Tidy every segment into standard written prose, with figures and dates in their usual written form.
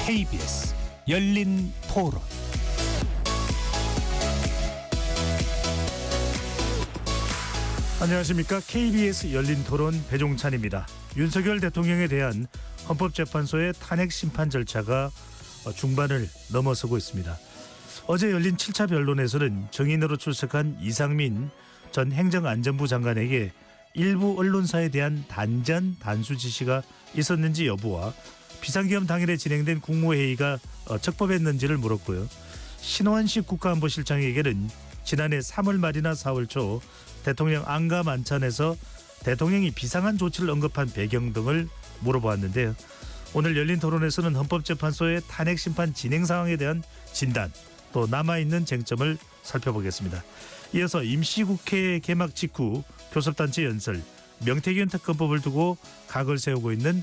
KBS 열린 토론. 안녕하십니까. KBS 열린 토론 배종찬입니다. 윤석열 대통령에 대한 헌법재판소의 탄핵 심판 절차가 중반을 넘어서고 있습니다. 어제 열린 7차 변론에서는 증인으로 출석한 이상민 전 행정안전부 장관에게 일부 언론사에 대한 단전 단수 지시가 있었는지 여부와 비상계엄 당일에 진행된 국무회의가 적법했는지를 물었고요. 신원식 국가안보실장에게는 지난해 3월 말이나 4월 초 대통령 안가 만찬에서 대통령이 비상한 조치를 언급한 배경 등을 물어보았는데요. 오늘 열린 토론에서는 헌법재판소의 탄핵 심판 진행 상황에 대한 진단, 또 남아있는 쟁점을 살펴보겠습니다. 이어서 임시국회 개막 직후 교섭단체 연설, 명태균 특검법을 두고 각을 세우고 있는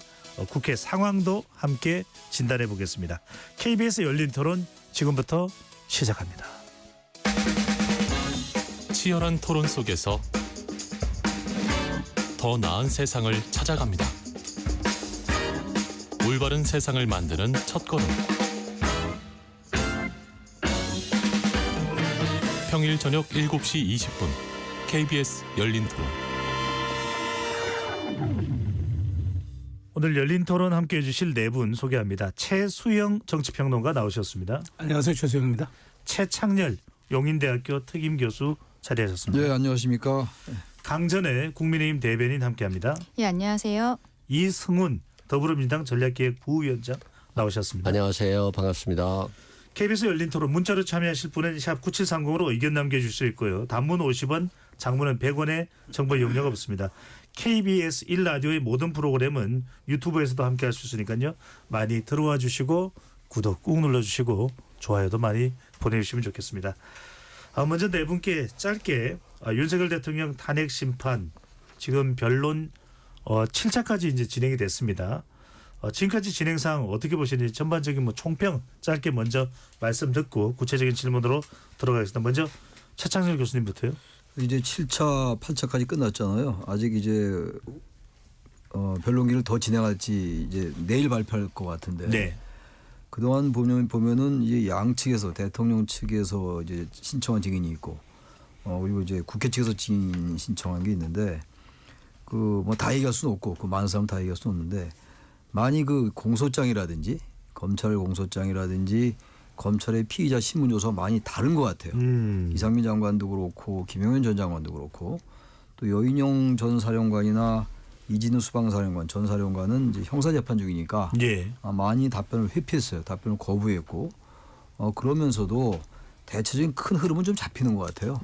국회 상황도 함께 진단해 보겠습니다. KBS 열린 토론 지금부터 시작합니다. 치열한 토론 속에서 더 나은 세상을 찾아갑니다. 올바른 세상을 만드는 첫걸음. 평일 저녁 7시 20분 KBS 열린 토론. 오늘 열린 토론 함께해 주실 네 분 소개합니다. 최수영 정치평론가 나오셨습니다. 안녕하세요. 최수영입니다. 최창렬 용인대학교 특임교수 자리하셨습니다. 네, 안녕하십니까. 강전의 국민의힘 대변인 함께합니다. 예, 안녕하세요. 이승훈 더불어민주당 전략기획 부위원장 나오셨습니다. 안녕하세요. 반갑습니다. KBS 열린 토론 문자로 참여하실 분은 샵 9730으로 의견 남겨주실 수 있고요. 단문 50원, 장문은 100원의 정보 이용료가 없습니다. KBS 1라디오의 모든 프로그램은 유튜브에서도 함께할 수 있으니까요. 많이 들어와 주시고 구독 꾹 눌러주시고 좋아요도 많이 보내주시면 좋겠습니다. 먼저 네 분께 짧게 윤석열 대통령 탄핵 심판 지금 변론 7차까지 이제 진행이 됐습니다. 지금까지 진행 상황 어떻게 보시는지 전반적인 총평 짧게 먼저 말씀 듣고 구체적인 질문으로 들어가겠습니다. 먼저 최창렬 교수님부터요. 이제 7차, 8차까지 끝났잖아요. 아직 이제 변론기를 더 진행할지 이제 내일 발표할 것 같은데. 네. 그동안 보면은 이제 양측에서 대통령 측에서 이제 신청한 증인이 있고, 그리고 이제 국회 측에서 증인 신청한 게 있는데, 그 뭐 다 얘기할 수는 없고, 그 많은 사람 다 얘기할 수는 없는데, 많이 그 공소장이라든지 검찰 공소장이라든지 검찰의 피의자 신문 조사가 많이 다른 것 같아요. 이상민 장관도 그렇고 김용현 전 장관도 그렇고 또 여인영 전 사령관이나 이진우 수방사령관 전 사령관은 이제 형사재판 중이니까 예. 많이 답변을 회피했어요. 답변을 거부했고 그러면서도 대체적인 큰 흐름은 좀 잡히는 것 같아요.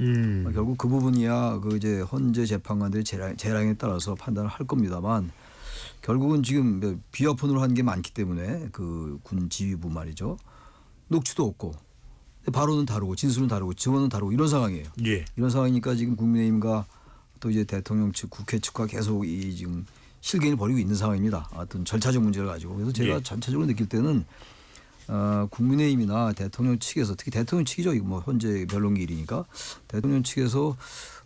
결국 그 부분이야 그 이제 헌재 재판관들의 재량에 따라서 판단을 할 겁니다만 결국은 지금 비화폰으로 한 게 많기 때문에 그 군 지휘부 말이죠. 녹취도 없고 발언은 다르고 진술은 다르고 증언은 다르고 이런 상황이에요. 예. 이런 상황이니까 지금 국민의힘과 또 이제 대통령 측 국회 측과 계속 이 지금 실갱이를 벌이고 있는 상황입니다. 어떤 절차적 문제를 가지고. 그래서 제가 예. 전체적으로 느낄 때는 국민의힘이나 대통령 측에서 특히 대통령 측이죠. 이거 뭐 헌재 변론기일이니까 대통령 측에서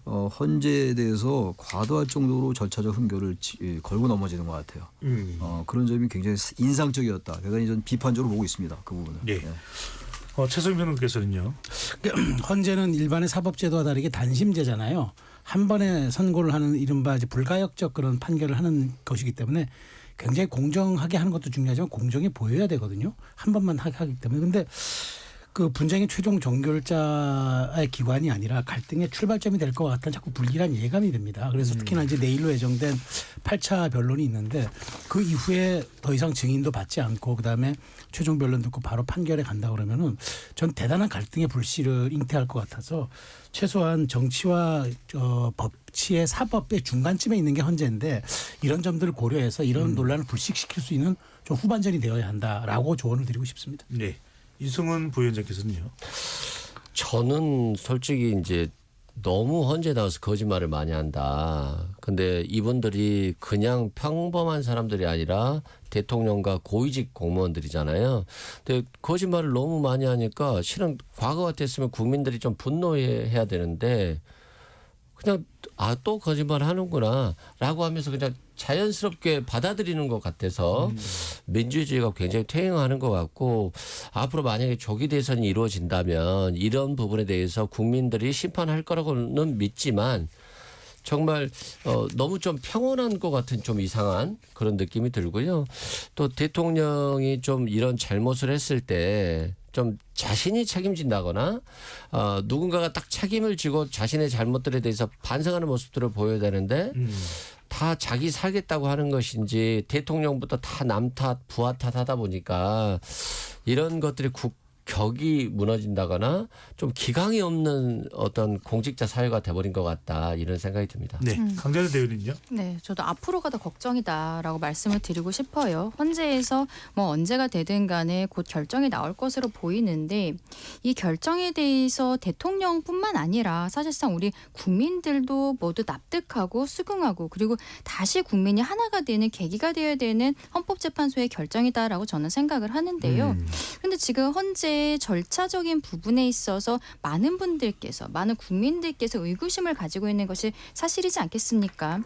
헌재에 대해서 과도할 정도로 절차적 흥결을 걸고 넘어지는 것 같아요. 그런 점이 굉장히 인상적이었다. 대단히 전 비판적으로 보고 있습니다. 그 부분은. 네. 네. 최수영 변호사께서는요. 헌재는 일반의 사법제도와 다르게 단심제잖아요. 한 번에 선고를 하는 이른바 이제 불가역적 그런 판결을 하는 것이기 때문에 굉장히 공정하게 하는 것도 중요하지만 공정해 보여야 되거든요. 한 번만 하기 때문에. 근데 그 분쟁의 최종 종결자의 기관이 아니라 갈등의 출발점이 될 것 같다는 자꾸 불길한 예감이 듭니다. 그래서 특히나 이제 내일로 예정된 8차 변론이 있는데 그 이후에 더 이상 증인도 받지 않고 그다음에 최종 변론 듣고 바로 판결에 간다 그러면은 전 대단한 갈등의 불씨를 잉태할 것 같아서 최소한 정치와 법치의 사법의 중간쯤에 있는 게 헌재인데 이런 점들을 고려해서 이런 논란을 불식시킬 수 있는 좀 후반전이 되어야 한다라고 조언을 드리고 싶습니다. 네. 이승훈 부위원장께서는요. 저는 솔직히 이제 너무 헌재 나와서 거짓말을 많이 한다. 근데 이분들이 그냥 평범한 사람들이 아니라 대통령과 고위직 공무원들이잖아요. 근데 거짓말을 너무 많이 하니까 실은 과거 같았으면 국민들이 좀 분노해야 되는데 그냥 또 거짓말 하는구나 라고 하면서 그냥 자연스럽게 받아들이는 것 같아서 민주주의가 굉장히 퇴행하는 것 같고 앞으로 만약에 조기 대선이 이루어진다면 이런 부분에 대해서 국민들이 심판할 거라고는 믿지만 정말 너무 좀 평온한 것 같은 좀 이상한 그런 느낌이 들고요. 또 대통령이 좀 이런 잘못을 했을 때 좀 자신이 책임진다거나 누군가가 딱 책임을 지고 자신의 잘못들에 대해서 반성하는 모습들을 보여야 되는데 다 자기 살겠다고 하는 것인지 대통령부터 다 남 탓, 부하 탓하다 보니까 이런 것들이 격이 무너진다거나 좀 기강이 없는 어떤 공직자 사회가 돼버린 것 같다 이런 생각이 듭니다. 네, 강자는 대변인요. 네, 저도 앞으로가 더 걱정이다라고 말씀을 드리고 싶어요. 헌재에서 뭐 언제가 되든 간에 곧 결정이 나올 것으로 보이는데 이 결정에 대해서 대통령뿐만 아니라 사실상 우리 국민들도 모두 납득하고 수긍하고 그리고 다시 국민이 하나가 되는 계기가 되어야 되는 헌법재판소의 결정이다라고 저는 생각을 하는데요. 그런데 지금 헌재 절차적인 부분에 있어서 많은 분들께서 많은 국민들께서 의구심을 가지고 있는 것이 사실이지 않겠습니까?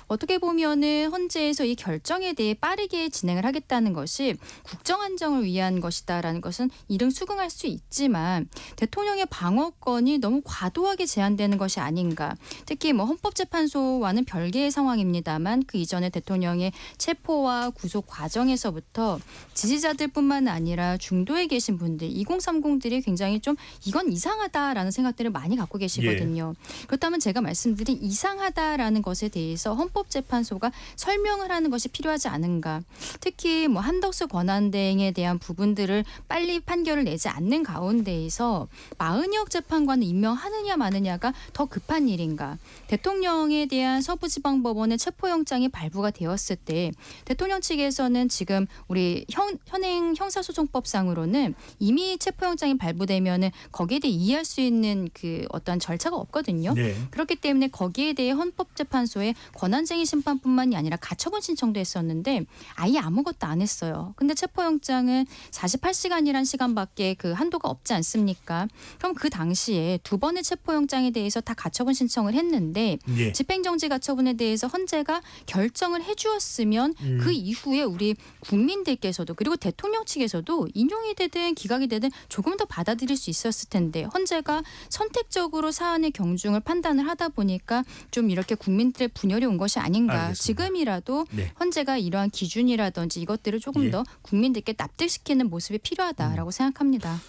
어떻게 보면은 헌재에서 이 결정에 대해 빠르게 진행을 하겠다는 것이 국정 안정을 위한 것이다라는 것은 이른 수긍할 수 있지만 대통령의 방어권이 너무 과도하게 제한되는 것이 아닌가. 특히 뭐 헌법재판소와는 별개의 상황입니다만 그 이전에 대통령의 체포와 구속 과정에서부터 지지자들뿐만 아니라 중도에 계신 분들 2030들이 굉장히 좀 이건 이상하다라는 생각들을 많이 갖고 계시거든요. 그렇다면 제가 말씀드린 이상하다라는 것에 대해서 헌법재판소가 설명을 하는 것이 필요하지 않은가. 특히 뭐 한덕수 권한대행에 대한 부분들을 빨리 판결을 내지 않는 가운데에서 마은혁 재판관을 임명하느냐 마느냐가 더 급한 일인가. 대통령에 대한 서부지방법원의 체포영장이 발부가 되었을 때 대통령 측에서는 지금 우리 현행 형사소송법상으로는 이미 체포영장이 발부되면은 거기에 대해 이해할 수 있는 그 어떤 절차가 없거든요. 네. 그렇기 때문에 거기에 대해 헌법재판소에 권한쟁의 심판뿐만이 아니라 가처분 신청도 했었는데 아예 아무것도 안 했어요. 근데 체포영장은 48시간이란 시간밖에 그 한도가 없지 않습니까? 그럼 그 당시에 두 번의 체포영장에 대해서 다 가처분 신청을 했는데 예. 집행정지 가처분에 대해서 헌재가 결정을 해주었으면 그 이후에 우리 국민들께서도 그리고 대통령 측에서도 인용이 되든 기각이 되든 조금 더 받아들일 수 있었을 텐데 헌재가 선택적으로 사안의 경중을 판단을 하다 보니까 좀 이렇게 국민들의 분열이 온 것이 아닌가. 알겠습니다. 지금이라도 네. 헌재가 이러한 기준이라든지 이것들을 조금 예. 더 국민들께 납득시키는 모습이 필요하다라고 생각합니다.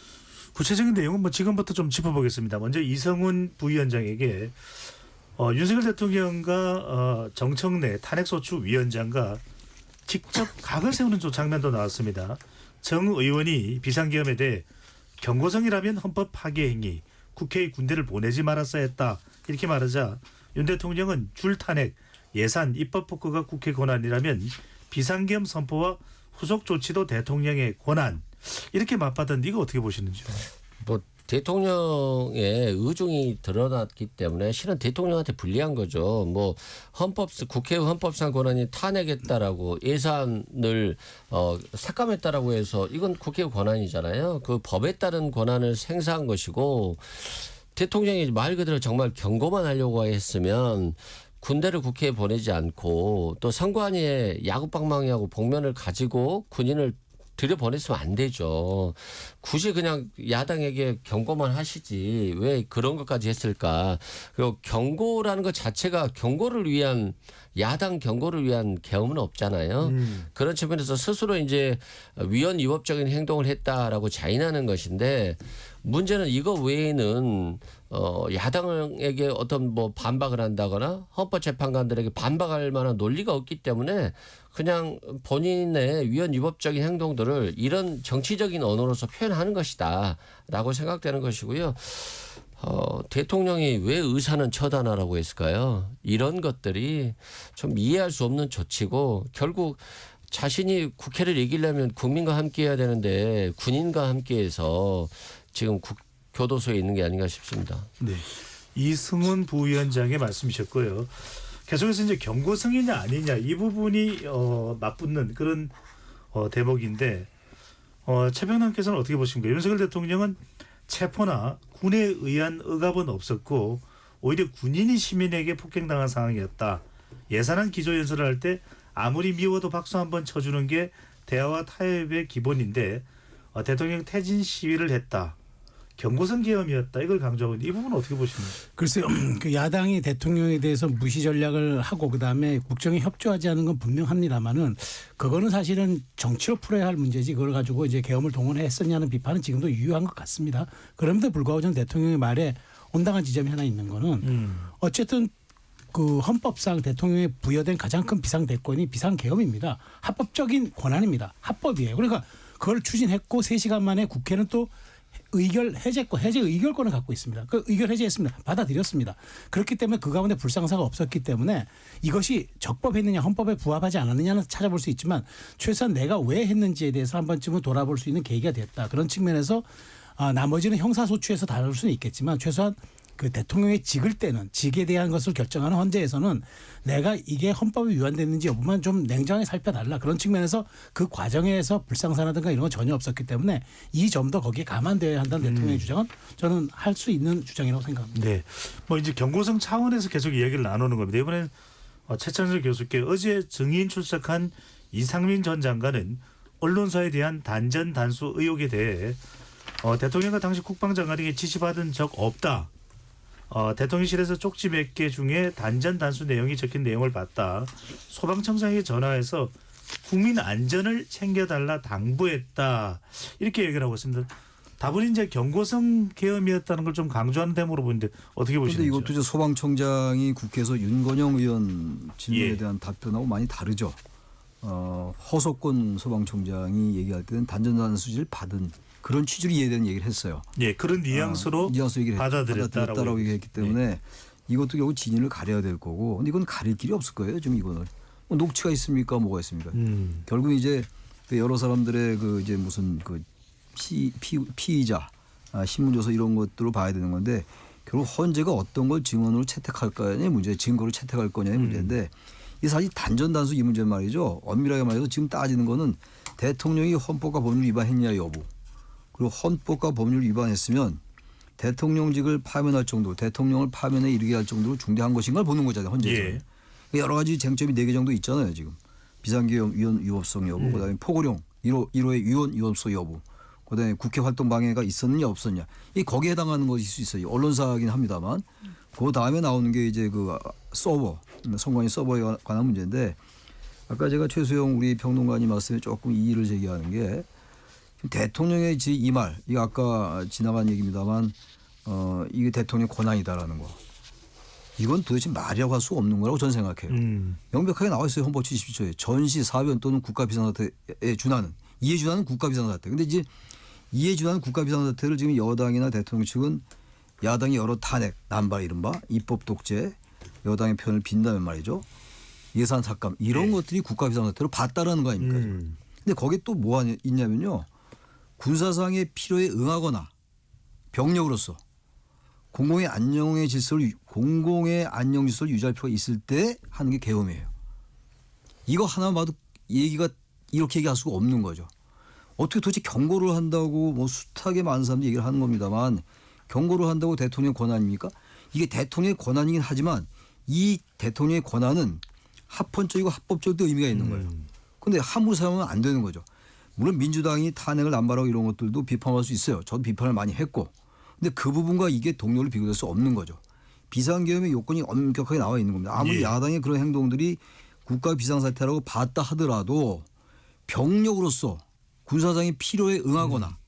구체적인 내용은 뭐 지금부터 좀 짚어보겠습니다. 먼저 이성훈 부위원장에게 윤석열 대통령과 정청래 탄핵소추위원장과 직접 각을 세우는 장면도 나왔습니다. 정 의원이 비상계엄에 대해 경고성이라면 헌법 파괴 행위, 국회에 군대를 보내지 말았어야 했다 이렇게 말하자 윤 대통령은 줄 탄핵, 예산, 입법 폭거가 국회 권한이라면 비상계엄 선포와 후속 조치도 대통령의 권한 이렇게 맞받았는데 이거 어떻게 보시는지요? 뭐 대통령의 의중이 드러났기 때문에 실은 대통령한테 불리한 거죠. 뭐 국회의 헌법상 권한이 탄핵했다라고 예산을 삭감했다라고 해서 이건 국회의 권한이잖아요. 그 법에 따른 권한을 행사한 것이고 대통령이 말 그대로 정말 경고만 하려고 했으면 군대를 국회에 보내지 않고 또 선관위에 야구방망이하고 복면을 가지고 군인을 들여보냈으면 안 되죠. 굳이 그냥 야당에게 경고만 하시지 왜 그런 것까지 했을까. 그리고 경고라는 것 자체가 경고를 위한 야당 경고를 위한 계엄은 없잖아요. 그런 측면에서 스스로 이제 위헌 위법적인 행동을 했다라고 자인하는 것인데 문제는 이거 외에는 야당에게 어떤 뭐 반박을 한다거나 헌법재판관들에게 반박할 만한 논리가 없기 때문에 그냥 본인의 위헌 위법적인 행동들을 이런 정치적인 언어로서 표현하는 것이다라고 생각되는 것이고요. 대통령이 왜 의사는 처단하라고 했을까요? 이런 것들이 좀 이해할 수 없는 조치고 결국 자신이 국회를 이기려면 국민과 함께 해야 되는데 군인과 함께해서 지금 교도소에 있는 게 아닌가 싶습니다. 네, 이승훈 부위원장의 말씀이셨고요. 계속해서 이제 경고성이냐 아니냐 이 부분이 맞붙는 그런 대목인데 최병남께서는 어떻게 보십니까? 윤석열 대통령은 체포나 군에 의한 억압은 없었고 오히려 군인이 시민에게 폭행당한 상황이었다. 예산안 기조연설을 할 때 아무리 미워도 박수 한번 쳐주는 게 대화와 타협의 기본인데 대통령 퇴진 시위를 했다. 경고성 계엄이었다. 이걸 강조하고 있는데 이 부분은 어떻게 보십니까? 글쎄요. 그 야당이 대통령에 대해서 무시 전략을 하고 그다음에 국정에 협조하지 않은 건 분명합니다만은 그거는 사실은 정치로 풀어야 할 문제지 그걸 가지고 이제 계엄을 동원했었냐는 비판은 지금도 유효한 것 같습니다. 그럼에도 불구하고 저는 대통령의 말에 온당한 지점이 하나 있는 거는 어쨌든 그 헌법상 대통령에 부여된 가장 큰 비상대권이 비상계엄입니다. 합법적인 권한입니다. 합법이에요. 그러니까 그걸 추진했고 3시간 만에 국회는 또 해제 의결권을 갖고 있습니다. 그 의결 해제했습니다. 받아들였습니다. 그렇기 때문에 그 가운데 불상사가 없었기 때문에 이것이 적법했느냐 헌법에 부합하지 않았느냐는 찾아볼 수 있지만 최소한 내가 왜 했는지에 대해서 한 번쯤은 돌아볼 수 있는 계기가 됐다. 그런 측면에서 나머지는 형사소추에서 다룰 수는 있겠지만 최소한 그 대통령의 직을 때는 직에 대한 것을 결정하는 헌재에서는 내가 이게 헌법에 위반됐는지 여부만 좀 냉정하게 살펴달라. 그런 측면에서 그 과정에서 불상사라든가 이런 건 전혀 없었기 때문에 이 점도 거기에 감안되어야 한다는 대통령의 주장은 저는 할 수 있는 주장이라고 생각합니다. 네. 뭐 이제 경고성 차원에서 계속 이야기를 나누는 겁니다. 이번엔 최창석 교수께 어제 증인 출석한 이상민 전 장관은 언론사에 대한 단전 단수 의혹에 대해 대통령과 당시 국방장관에게 지시받은 적 없다. 대통령실에서 쪽지 몇 개 중에 단전 단수 내용이 적힌 내용을 봤다. 소방청장에게 전화해서 국민 안전을 챙겨달라 당부했다. 이렇게 얘기를 하고 있습니다. 답은 이제 경고성 계엄이었다는 걸 좀 강조하는 데모로 보는데 어떻게 그런데 보시는지요? 이것도 이제 소방청장이 국회에서 윤건영 의원 질문에 대한 답변하고 많이 다르죠. 허석권 소방청장이 얘기할 때는 단전 단수지를 받은 그런 취지로 이해되는 얘기를 했어요. 예, 그런 뉘앙스로 뉘앙스 얘기를 받아들였다라고 얘기했기 때문에 이것도 결국 진인을 가려야 될 거고, 근데 이건 가릴 길이 없을 거예요. 지금 이거는 녹취가 있습니까, 뭐가 있습니까? 결국 이제 그 여러 사람들의 그 이제 무슨 그 피의자 신문조서 이런 것들을 봐야 되는 건데 결국 헌재가 어떤 걸 증언으로 채택할 거냐의 문제, 증거를 채택할 거냐의 문제인데 이 사실 단전 단수 이 문제 말이죠. 엄밀하게 말해서 지금 따지는 거는 대통령이 헌법과 법률 위반했냐 여부. 그리고 헌법과 법률 위반했으면 대통령직을 파면할 정도, 대통령을 파면에 이르게 할 정도로 중대한 것인가를 보는 거잖아요. 헌재에서. 예. 여러 가지 쟁점이 4개 정도 있잖아요. 지금 비상계엄 위헌 위법성 여부, 그다음에 포고령 1호의 위헌 위법성 여부, 그다음에 국회 활동 방해가 있었느냐 없었냐. 이 거기에 해당하는 것일 수 있어요. 언론사이긴 합니다만. 그 다음에 나오는 게 이제 그 서버, 선관위 서버에 관한 문제인데 아까 제가 최수영 우리 평론가님 말씀에 조금 이의를 제기하는 게. 대통령의 이 말, 이거 아까 지나간 얘기입니다만, 이게 대통령의 권한이다라는 거. 이건 도대체 말이라고 할 수 없는 거라고 저는 생각해요. 명백하게 나와 있어요. 헌법 77조에. 전시, 사변 또는 국가 비상사태에 준하는, 이에 준하는 국가 비상사태. 근데 이제 이에 준하는 국가 비상사태를 지금 여당이나 대통령 측은 야당이 여러 탄핵, 난발 이른바, 입법 독재, 여당의 편을 빈다면 말이죠. 예산 삭감, 이런 것들이 국가 비상사태로 봤다라는 거 아닙니까? 근데 거기에 또 뭐가 있냐면요. 군사상의 필요에 응하거나 병력으로서 공공의 안녕 질서를 유지할 필요가 있을 때 하는 게 계엄이에요. 이거 하나 봐도 얘기가 이렇게 얘기할 수가 없는 거죠. 어떻게 도대체 경고를 한다고 뭐 숱하게 많은 사람들이 얘기를 하는 겁니다만 경고를 한다고 대통령 권한입니까? 이게 대통령의 권한이긴 하지만 이 대통령의 권한은 합헌적이고 합법적도 의미가 있는 거예요. 그런데 함부로 사용하면 안 되는 거죠. 물론 민주당이 탄핵을 남발하고 이런 것들도 비판할 수 있어요. 저도 비판을 많이 했고. 근데 그 부분과 이게 동료를 비교될 수 없는 거죠. 비상계엄의 요건이 엄격하게 나와 있는 겁니다. 아무리 야당의 그런 행동들이 국가 비상사태라고 봤다 하더라도 병력으로서 군사상의 필요에 응하거나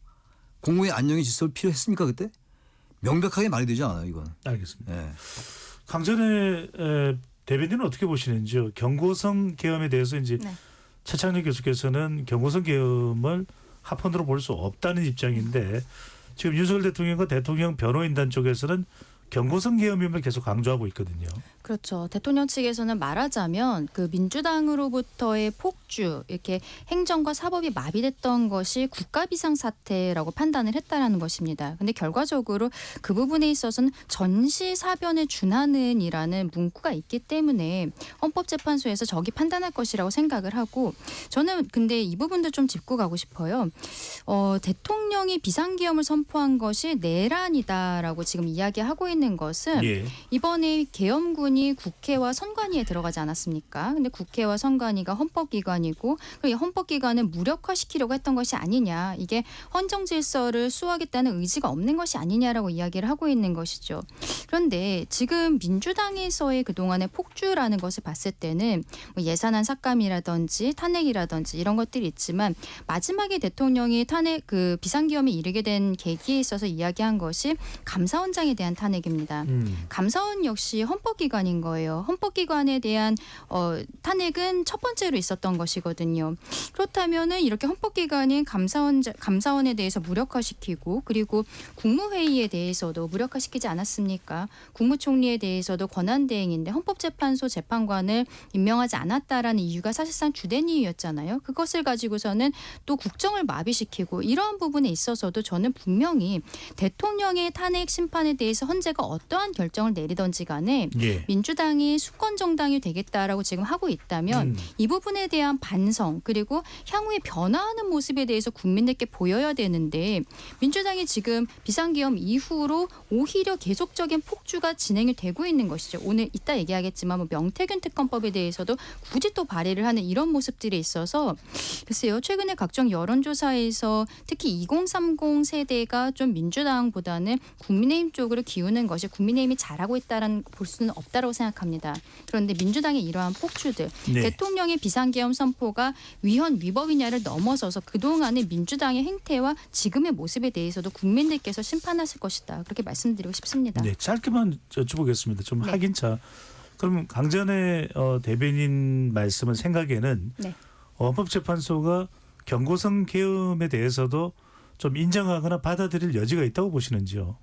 공공의 안녕의 질서를 필요했습니까 그때? 명백하게 말이 되지 않아요. 이건. 알겠습니다. 네. 강전의 대변인은 어떻게 보시는지요? 경고성 계엄에 대해서 이제 최창렬 교수께서는 경고성 계엄을 합헌으로 볼 수 없다는 입장인데 지금 윤석열 대통령과 대통령 변호인단 쪽에서는 경고성 계엄임을 계속 강조하고 있거든요. 그렇죠. 대통령 측에서는 말하자면 그 민주당으로부터의 폭주, 이렇게 행정과 사법이 마비됐던 것이 국가 비상 사태라고 판단을 했다라는 것입니다. 근데 결과적으로 그 부분에 있어서는 전시 사변에 준하는이라는 문구가 있기 때문에 헌법재판소에서 저기 판단할 것이라고 생각을 하고 저는 근데 이 부분도 좀 짚고 가고 싶어요. 대통령이 비상계엄을 선포한 것이 내란이다라고 지금 이야기하고 있는 있는 것은 예. 이번에 계엄군이 국회와 선관위에 들어가지 않았습니까? 근데 국회와 선관위가 헌법기관이고 이 헌법기관을 무력화시키려고 했던 것이 아니냐. 이게 헌정 질서를 수호하겠다는 의지가 없는 것이 아니냐라고 이야기를 하고 있는 것이죠. 그런데 지금 민주당에서의 그동안의 폭주라는 것을 봤을 때는 뭐 예산안 삭감이라든지 탄핵이라든지 이런 것들이 있지만 마지막에 대통령이 탄핵 그 비상계엄에 이르게 된 계기에 있어서 이야기한 것이 감사원장에 대한 탄핵입니다. 감사원 역시 헌법기관인 거예요. 헌법기관에 대한 탄핵은 첫 번째로 있었던 것이거든요. 그렇다면은 이렇게 헌법기관인 감사원에 대해서 무력화시키고 그리고 국무회의에 대해서도 무력화시키지 않았습니까? 국무총리에 대해서도 권한대행인데 헌법재판소 재판관을 임명하지 않았다라는 이유가 사실상 주된 이유였잖아요. 그것을 가지고서는 또 국정을 마비시키고 이러한 부분에 있어서도 저는 분명히 대통령의 탄핵 심판에 대해서 헌재가 어떠한 결정을 내리던지 간에 예. 민주당이 수권 정당이 되겠다라고 지금 하고 있다면 이 부분에 대한 반성 그리고 향후에 변화하는 모습에 대해서 국민들께 보여야 되는데 민주당이 지금 비상계엄 이후로 오히려 계속적인 폭주가 진행이 되고 있는 것이죠. 오늘 이따 얘기하겠지만 뭐 명태균 특검법에 대해서도 굳이 또 발의를 하는 이런 모습들이 있어서 글쎄요. 최근에 각종 여론조사에서 특히 2030 세대가 좀 민주당보다는 국민의힘 쪽으로 기우는 것이 국민의힘이 잘하고 있다는 볼 수는 없다고 생각합니다. 그런데 민주당의 이러한 폭주들 네. 대통령의 비상계엄 선포가 위헌 위법이냐를 넘어서서 그동안의 민주당의 행태와 지금의 모습에 대해서도 국민들께서 심판하실 것이다. 그렇게 말씀드리고 싶습니다. 네, 짧게만 여쭤보겠습니다. 좀 네. 확인차. 그럼 강전의 대변인 말씀은 생각에는 네. 헌법재판소가 경고성 계엄에 대해서도 좀 인정하거나 받아들일 여지가 있다고 보시는지요?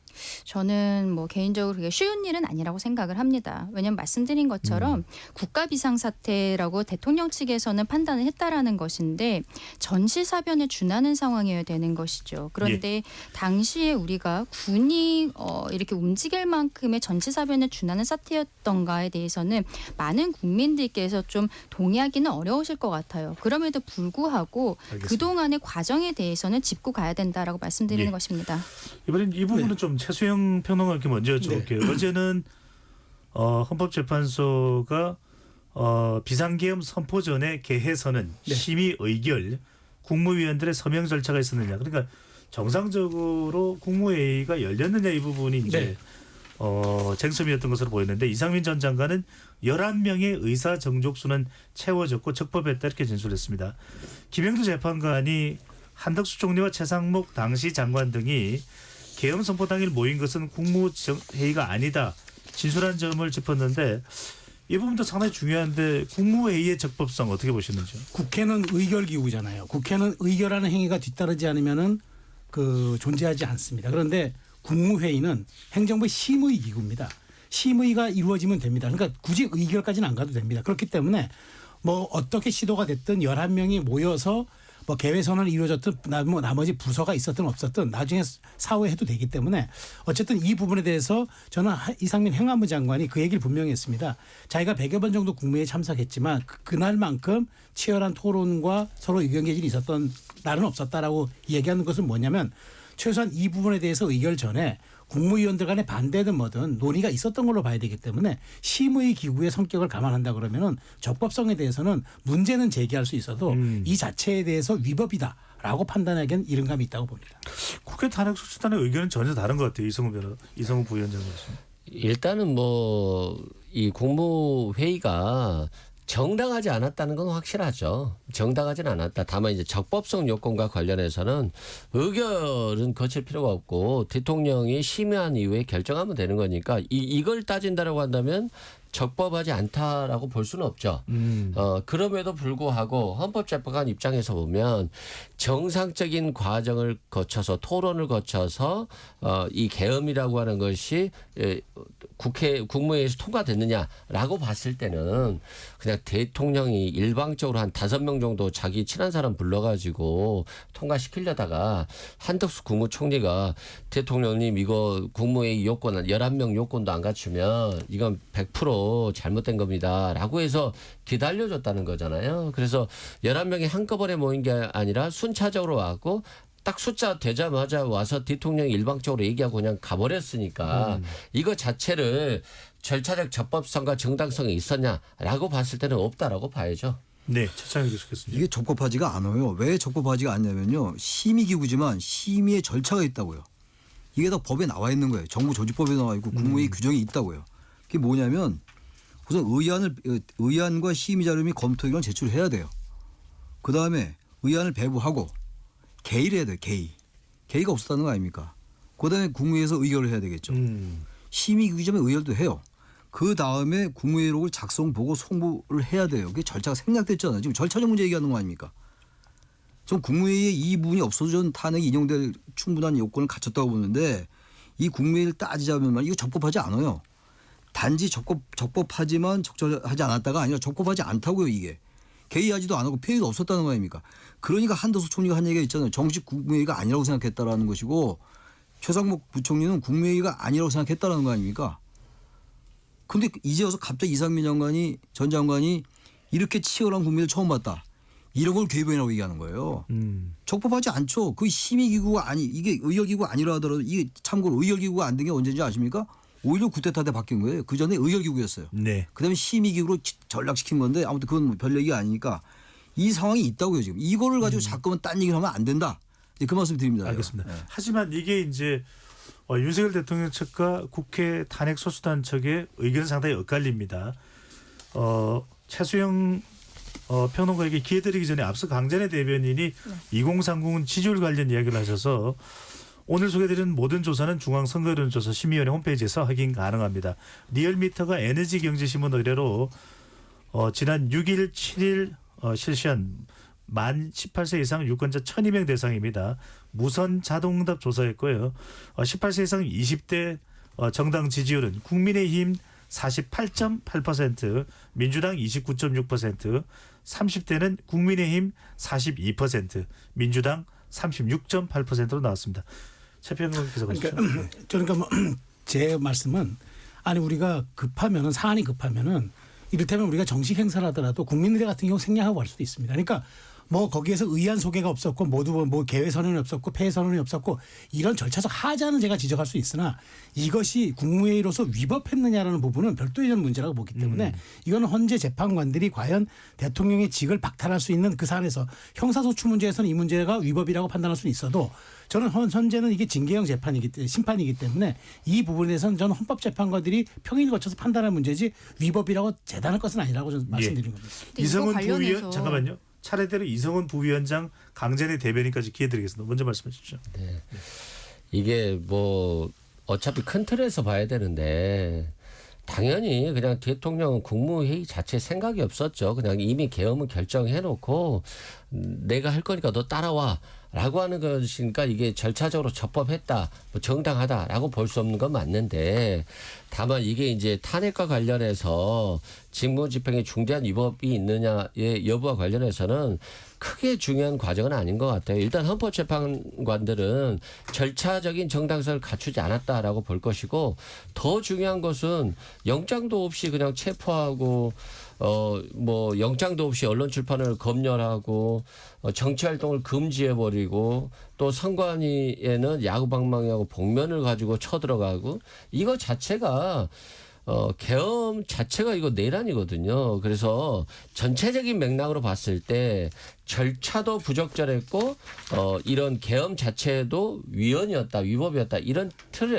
저는 뭐 개인적으로 그게 쉬운 일은 아니라고 생각을 합니다. 왜냐하면 말씀드린 것처럼 국가 비상사태라고 대통령 측에서는 판단을 했다라는 것인데 전시사변에 준하는 상황이어야 되는 것이죠. 그런데 당시에 우리가 군이 이렇게 움직일 만큼의 전시사변에 준하는 사태였던가에 대해서는 많은 국민들께서 좀 동의하기는 어려우실 것 같아요. 그럼에도 불구하고 알겠습니다. 그동안의 과정에 대해서는 짚고 가야 된다라고 말씀드리는 예. 것입니다. 이번엔 이 부분은 좀 최수영 평론가께 먼저 여쭤볼게요. 어제는 헌법재판소가 비상계엄 선포 전에 개해서는 심의 의결 국무위원들의 서명 절차가 있었느냐. 그러니까 정상적으로 국무회의가 열렸느냐 이 부분이 이제 쟁점이었던 것으로 보였는데 이상민 전 장관은 11명의 의사 정족수는 채워졌고 적법했다 이렇게 진술했습니다. 김영두 재판관이 한덕수 총리와 최상목 당시 장관 등이 계엄 선포 당일 모인 것은 국무회의가 아니다. 진술한 점을 짚었는데 이 부분도 상당히 중요한데 국무회의의 적법성 어떻게 보시는지요? 국회는 의결 기구잖아요. 국회는 의결하는 행위가 뒤따르지 않으면은 존재하지 않습니다. 그런데 국무회의는 행정부의 심의 기구입니다. 심의가 이루어지면 됩니다. 그러니까 굳이 의결까지는 안 가도 됩니다. 그렇기 때문에 뭐 어떻게 시도가 됐든 11명이 모여서 뭐 개회선언이 이루어졌든 나머지 부서가 있었든 없었든 나중에 사후해도 되기 때문에 어쨌든 이 부분에 대해서 저는 이상민 행안부 장관이 그 얘기를 분명히 했습니다. 자기가 100여 번 정도 국무회의에 참석했지만 그날만큼 치열한 토론과 서로 의견 개진이 있었던 날은 없었다라고 얘기하는 것은 뭐냐면 최소한 이 부분에 대해서 의결 전에 국무위원들 간의 반대든 뭐든 논의가 있었던 걸로 봐야 되기 때문에 심의 기구의 성격을 감안한다 그러면은 적법성에 대해서는 문제는 제기할 수 있어도 이 자체에 대해서 위법이다라고 판단하기엔 이른 감이 있다고 봅니다. 국회 탄핵소추단의 의견은 전혀 다른 것 같아요. 이성우 부위원장 말씀. 일단은 뭐 이 국무회의가 정당하지 않았다는 건 확실하죠. 정당하지는 않았다. 다만 이제 적법성 요건과 관련해서는 의결은 거칠 필요가 없고 대통령이 심의한 이후에 결정하면 되는 거니까 이걸 따진다라고 한다면 적법하지 않다라고 볼 수는 없죠. 그럼에도 불구하고 헌법재판관 입장에서 보면 정상적인 과정을 거쳐서 토론을 거쳐서 이 계엄이라고 하는 것이 국무회의에서 통과됐느냐라고 봤을 때는 그냥 대통령이 일방적으로 한 5명 정도 자기 친한 사람 불러가지고 통과시키려다가 한덕수 국무총리가 대통령님 이거 국무회의 요건 11명 요건도 안 갖추면 이건 100% 잘못된 겁니다. 라고 해서 기다려줬다는 거잖아요. 그래서 11명이 한꺼번에 모인 게 아니라 순차적으로 와갖고 딱 숫자 되자마자 와서 대통령이 일방적으로 얘기하고 그냥 가버렸으니까 이거 자체를 절차적 적법성과 정당성이 있었냐라고 봤을 때는 없다라고 봐야죠. 네, 최창희 교수께서요. 이게 적법하지가 않아요. 왜 적법하지가 않냐면요. 심의기구지만 심의의 절차가 있다고요. 이게 다 법에 나와 있는 거예요. 정부 조직법에 나와 있고 국무회의 규정이 있다고요. 그게 뭐냐면 우선 의안과 심의 자료 및 검토 의견을 제출해야 돼요. 그다음에 의안을 배부하고 개의를 해야 돼요. 개의가 없었다는 거 아닙니까? 그다음에 국무회의에서 의결을 해야 되겠죠. 심의기구지만 의결도 해요. 그 다음에 국무회의록을 작성 보고 송부를 해야 돼요. 그게 절차가 생략됐잖아요. 지금 절차적 문제 얘기하는 거 아닙니까? 전 국무회의에 이 부분이 없어도 전 탄핵이 인용될 충분한 요건을 갖췄다고 보는데 이 국무회의를 따지자면 말이야 이거 적법하지 않아요. 단지 적법하지만 적절하지 않았다가 아니라 적법하지 않다고요. 이게. 개의하지도 않았고 폐의도 없었다는 거 아닙니까? 그러니까 한덕수 총리가 한 얘기가 있잖아요. 정식 국무회의가 아니라고 생각했다라는 것이고 최상목 부총리는 국무회의가 아니라고 생각했다라는 거 아닙니까? 근데 이제 와서 갑자기 이상민 전 장관이 이렇게 치열한 국민을 처음 봤다. 이런 걸 궤변이라고 얘기하는 거예요. 적법하지 않죠. 그 심의기구가 이게 의결기구가 아니라 하더라도 이게 참고로 의결기구가 안 된 게 언제인지 아십니까? 오히려 쿠데타 때 바뀐 거예요. 그 전에 의결기구였어요. 네. 그다음에 심의기구로 전락시킨 건데 아무튼 그건 별 얘기가 아니니까 이 상황이 있다고요 지금. 이거를 가지고 자꾸만 딴 얘기를 하면 안 된다. 이제 그 말씀 드립니다. 알겠습니다. 네. 하지만 이게 이제 윤석열 대통령 측과 국회 탄핵 소수단 측의 의견은 상당히 엇갈립니다. 최수영 평론가에게 기회 드리기 전에 앞서 강전의 대변인이 2030은 지지율 관련 이야기를 하셔서 오늘 소개드린 모든 조사는 중앙선거여론조사 심의위원회 홈페이지에서 확인 가능합니다. 리얼미터가 에너지경제신문 의뢰로 지난 6일, 7일 실시한 만 18세 이상 유권자 1,200명 대상입니다. 무선 자동응답 조사했고요. 18세 이상 20대 정당 지지율은 국민의힘 48.8%, 민주당 29.6%, 30대는 국민의힘 42%, 민주당 36.8%로 나왔습니다. 최평론께서 보시죠. 그러니까 제 말씀은 아니 우리가 급하면은 사안이 급하면은 이를테면 우리가 정식 행사를 하더라도 국민의대 같은 경우 생략하고 갈 수도 있습니다. 그러니까 뭐 거기에서 의안 소개가 없었고 모두 뭐 개회 선언이 없었고 폐회 선언이 없었고 이런 절차적 하자는 제가 지적할 수 있으나 이것이 국무회의로서 위법했느냐라는 부분은 별도의 문제라고 보기 때문에 이거는 헌재 재판관들이 과연 대통령의 직을 박탈할 수 있는 그 사안에서 형사소추 문제에서는 이 문제가 위법이라고 판단할 수는 있어도 저는 현재는 이게 징계형 심판이기 때문에 이 부분에 대해서는 저는 헌법재판관들이 평일을 거쳐서 판단할 문제지 위법이라고 재단할 것은 아니라고 저는 말씀드린 겁니다. 이성은 부위원 잠깐만요. 차례대로 이성은 부위원장 강전의 대변인까지 기회 드리겠습니다. 먼저 말씀해 주시죠. 네. 이게 뭐 어차피 큰 틀에서 봐야 되는데 당연히 그냥 대통령은 국무회의 자체 생각이 없었죠. 그냥 이미 계엄을 결정해놓고 내가 할 거니까 너 따라와 라고 하는 것이니까 이게 절차적으로 적법했다, 뭐 정당하다라고 볼 수 없는 건 맞는데 다만 이게 이제 탄핵과 관련해서 직무집행에 중대한 위법이 있느냐의 여부와 관련해서는 크게 중요한 과정은 아닌 것 같아요. 일단 헌법재판관들은 절차적인 정당성을 갖추지 않았다라고 볼 것이고 더 중요한 것은 영장도 없이 그냥 체포하고 뭐 영장도 없이 언론 출판을 검열하고 정치 활동을 금지해 버리고 또 선관위에는 야구방망이하고 복면을 가지고 쳐들어가고 이거 자체가 계엄 자체가 이거 내란이거든요. 그래서 전체적인 맥락으로 봤을 때 절차도 부적절했고 이런 계엄 자체도 위법이었다 이런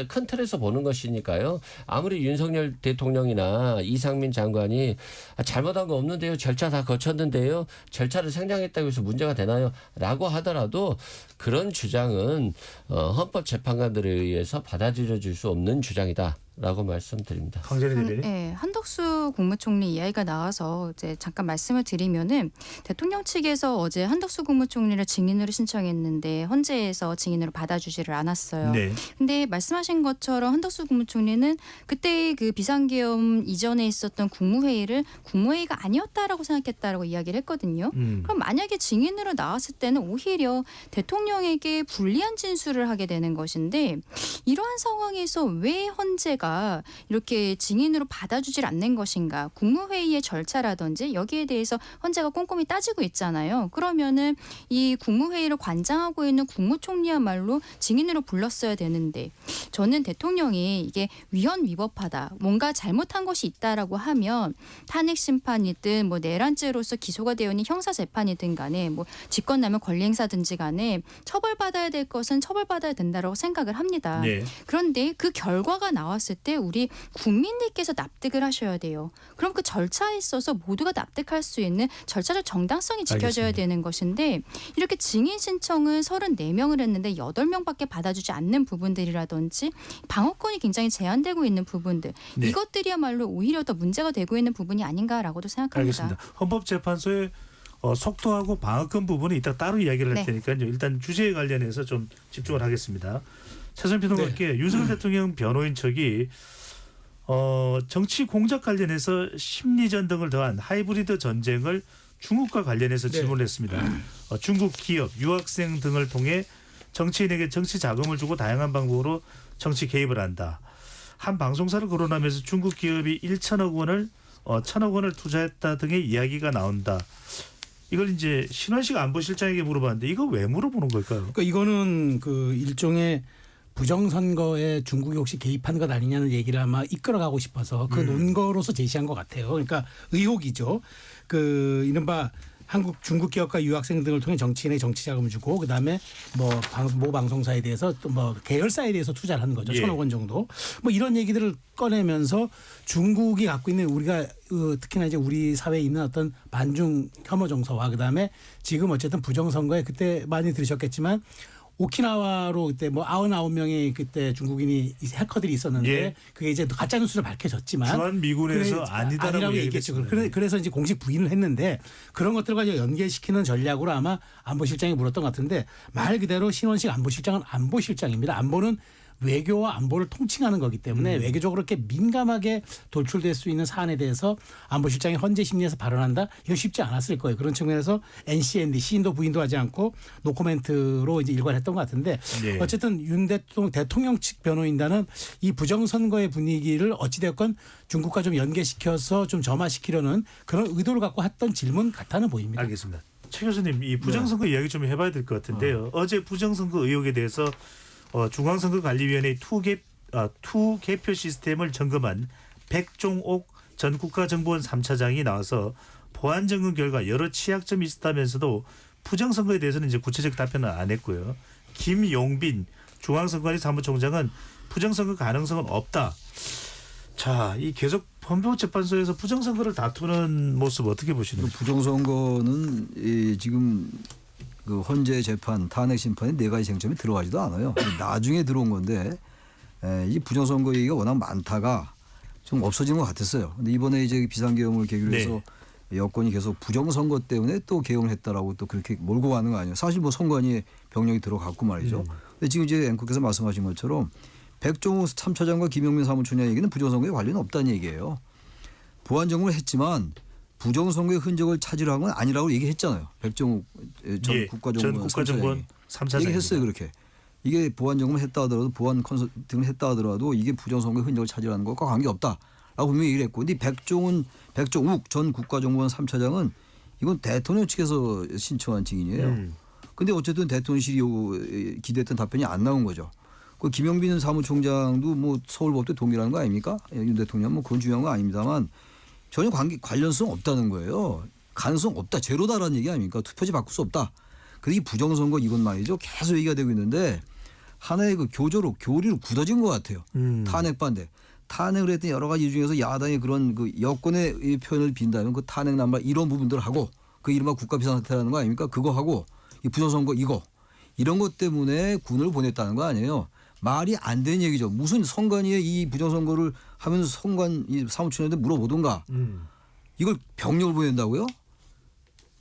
큰 틀에서 보는 것이니까요. 아무리 윤석열 대통령이나 이상민 장관이 잘못한 거 없는데요, 절차 다 거쳤는데요, 절차를 생략했다고 해서 문제가 되나요? 라고 하더라도 그런 주장은 헌법재판관들에 의해서 받아들여질 수 없는 주장이다. 라고 말씀드립니다. 강전의 대변인. 네, 한덕수 국무총리 이야기가 나와서 이제 잠깐 말씀을 드리면은 대통령 측에서 어제 한덕수 국무총리를 증인으로 신청했는데 헌재에서 증인으로 받아주지를 않았어요. 네. 근데 말씀하신 것처럼 한덕수 국무총리는 그때 그 비상계엄 이전에 있었던 국무회의를 국무회의가 아니었다라고 생각했다라고 이야기를 했거든요. 그럼 만약에 증인으로 나왔을 때는 오히려 대통령에게 불리한 진술을 하게 되는 것인데 이러한 상황에서 왜 헌재가 정부가 이렇게 증인으로 받아주질 않는 것인가? 국무회의의 절차라든지 여기에 대해서 헌재가 꼼꼼히 따지고 있잖아요. 그러면은 이 국무회의를 관장하고 있는 국무총리야말로 증인으로 불렀어야 되는데 저는 대통령이 이게 위헌 위법하다, 뭔가 잘못한 것이 있다라고 하면 탄핵 심판이든 뭐 내란죄로서 기소가 되어 있는 형사 재판이든 간에 뭐 직권남용 권리행사든지 간에 처벌받아야 될 것은 처벌받아야 된다라고 생각을 합니다. 네. 그런데 그 결과가 나왔을 때 우리 국민들께서 납득을 하셔야 돼요. 그럼 그 절차에 있어서 모두가 납득할 수 있는 절차적 정당성이 지켜져야 알겠습니다. 되는 것인데 이렇게 증인 신청을 34명을 했는데 8명밖에 받아주지 않는 부분들이라든지 방어권이 굉장히 제한되고 있는 부분들 네. 이것들이야말로 오히려 더 문제가 되고 있는 부분이 아닌가라고도 생각합니다. 알겠습니다. 헌법재판소의 속도하고 방어권 부분은 이따 따로 이야기를 할 네. 테니까요. 일단 주제에 관련해서 좀 집중을 하겠습니다. 최선 평론가께 윤석열 대통령 변호인 측이 정치 공작 관련해서 심리전 등을 더한 하이브리드 전쟁을 중국과 관련해서 질문을 했습니다. 중국 기업, 유학생 등을 통해 정치인에게 정치 자금을 주고 다양한 방법으로 정치 개입을 한다. 한 방송사를 거론하면서 중국 기업이 1천억 원을 투자했다 등의 이야기가 나온다. 이걸 이제 신원식 안보실장에게 물어봤는데 이거 왜 물어보는 걸까요? 그러니까 이거는 그 일종의 부정선거에 중국이 혹시 개입한 것 아니냐는 얘기를 아마 이끌어가고 싶어서 그 논거로서 제시한 것 같아요. 그러니까 의혹이죠. 그 이른바 중국 기업과 유학생 등을 통해 정치인의 정치 자금을 주고 그다음에 모 방송사에 대해서 또 뭐 계열사에 대해서 투자를 하는 거죠. 예. 1,000억 원 정도. 뭐 이런 얘기들을 꺼내면서 중국이 갖고 있는 우리가 특히나 이제 우리 사회에 있는 어떤 반중 혐오 정서와 그다음에 지금 어쨌든 부정선거에 그때 많이 들으셨겠지만 오키나와로 그때 뭐 99명의 그때 중국인이 해커들이 있었는데 예. 그게 이제 가짜 뉴스로 밝혀졌지만 주한 미군에서 아니다라고 얘기했죠. 얘기했습니다. 그래서 이제 공식 부인을 했는데 그런 것들과 이제 연계시키는 전략으로 아마 안보실장이 물었던 것 같은데 말 그대로 신원식 안보실장은 안보실장입니다. 안보는 외교와 안보를 통칭하는 거기 때문에 외교적으로 이렇게 민감하게 돌출될 수 있는 사안에 대해서 안보실장이 헌재 심리에서 발언한다? 이거 쉽지 않았을 거예요. 그런 측면에서 NCND 시인도 부인도 하지 않고 노코멘트로 이제 일관했던 것 같은데 네. 어쨌든 윤 대통령 측 변호인단은 이 부정선거의 분위기를 어찌됐건 중국과 좀 연계시켜서 좀 점화시키려는 그런 의도를 갖고 했던 질문 같아는 보입니다. 알겠습니다. 최 교수님 이 부정선거 이야기 좀 해봐야 될 것 같은데요. 어제 부정선거 의혹에 대해서 중앙선거관리위원회 투 개표 시스템을 점검한 백종옥 전 국가정보원 3차장이 나와서 보안 점검 결과 여러 취약점이 있었다면서도 부정선거에 대해서는 이제 구체적 답변은 안 했고요. 김용빈 중앙선거관리 사무총장은 부정선거 가능성은 없다. 자, 이 계속 헌법재판소에서 부정선거를 다투는 모습 어떻게 보시는지. 부정선거는 지금 그 헌재 재판, 탄핵 심판에 4가지 쟁점이 들어가지도 않아요. 나중에 들어온 건데 이 부정선거 얘기가 워낙 많다가 좀 없어지는 것 같았어요. 근데 이번에 이제 비상계엄을 계기로 해서 여권이 계속 부정선거 때문에 또 계엄을 했다라고 또 그렇게 몰고 가는 거 아니에요. 사실 뭐 선관위에 병력이 들어갔고 말이죠. 근데 지금 이제 앵커께서 말씀하신 것처럼 백종우 3차장과 김용민 사무총장 얘기는 부정선거에 관련이 없다는 얘기예요. 보안 점검을 했지만 부정선거의 흔적을 찾으려 한 건 아니라고 얘기했잖아요. 백종욱 전 국가정보원 3차장 얘기했어요. 그렇게. 이게 보안 점검을 했다 하더라도 보안 컨설팅을 했다 하더라도 이게 부정선거의 흔적을 찾으라는 것과 관계없다라고 분명히 얘기를 했고 근데 백종욱 전 국가정보원 3차장은 이건 대통령 측에서 신청한 증인이에요. 근데 어쨌든 대통령실이 기대했던 답변이 안 나온 거죠. 그 김영빈 사무총장도 뭐 서울법대 동일한 거 아닙니까? 윤 대통령 뭐 그건 중요한 거 아닙니다만 전혀 관련성 없다는 거예요. 가능성 없다. 제로다라는 얘기 아닙니까? 투표지 바꿀 수 없다. 그래서 이 부정선거 이건 말이죠. 계속 얘기가 되고 있는데 하나의 그 교리로 굳어진 것 같아요. 탄핵 반대. 탄핵을 했던 여러 가지 중에서 야당의 그런 그 여권의 표현을 빈다면 그 탄핵 남발 이런 부분들을 하고 그 이른바 국가 비상사태라는 거 아닙니까? 그거 하고 이 부정선거 이런 것 때문에 군을 보냈다는 거 아니에요. 말이 안 되는 얘기죠. 무슨 선관위에 이 부정선거를 하면서 선관 이 사무총장한테 물어보던가 이걸 병력을 보낸다고요?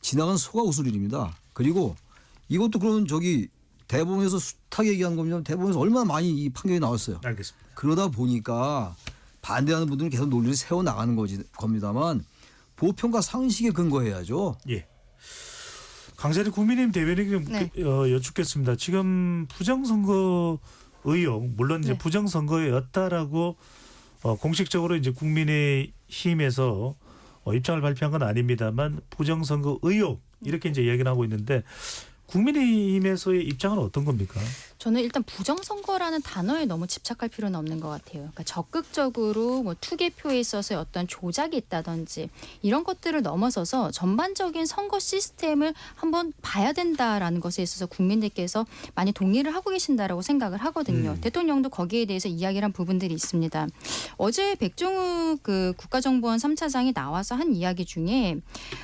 지나간 소가 웃을 일입니다. 그리고 이것도 그런 대법원에서 숱하게 얘기한 겁니다. 대법원에서 얼마나 많이 이 판결이 나왔어요. 알겠습니다. 그러다 보니까 반대하는 분들은 계속 논리를 세워나가는 겁니다만 보편과 상식에 근거해야죠. 예. 강세리 국민의힘 대변인에게 여쭙겠습니다. 지금 부정선거 의혹 물론 이제 부정선거였다라고 공식적으로 이제 국민의힘에서 입장을 발표한 건 아닙니다만 부정선거 의혹 이렇게 이제 이야기를 하고 있는데 국민의힘에서의 입장은 어떤 겁니까? 저는 일단 부정선거라는 단어에 너무 집착할 필요는 없는 것 같아요. 그러니까 적극적으로 뭐 투개표에 있어서 어떤 조작이 있다든지 이런 것들을 넘어서서 전반적인 선거 시스템을 한번 봐야 된다라는 것에 있어서 국민들께서 많이 동의를 하고 계신다라고 생각을 하거든요. 대통령도 거기에 대해서 이야기를 한 부분들이 있습니다. 어제 백종욱 그 국가정보원 3차장이 나와서 한 이야기 중에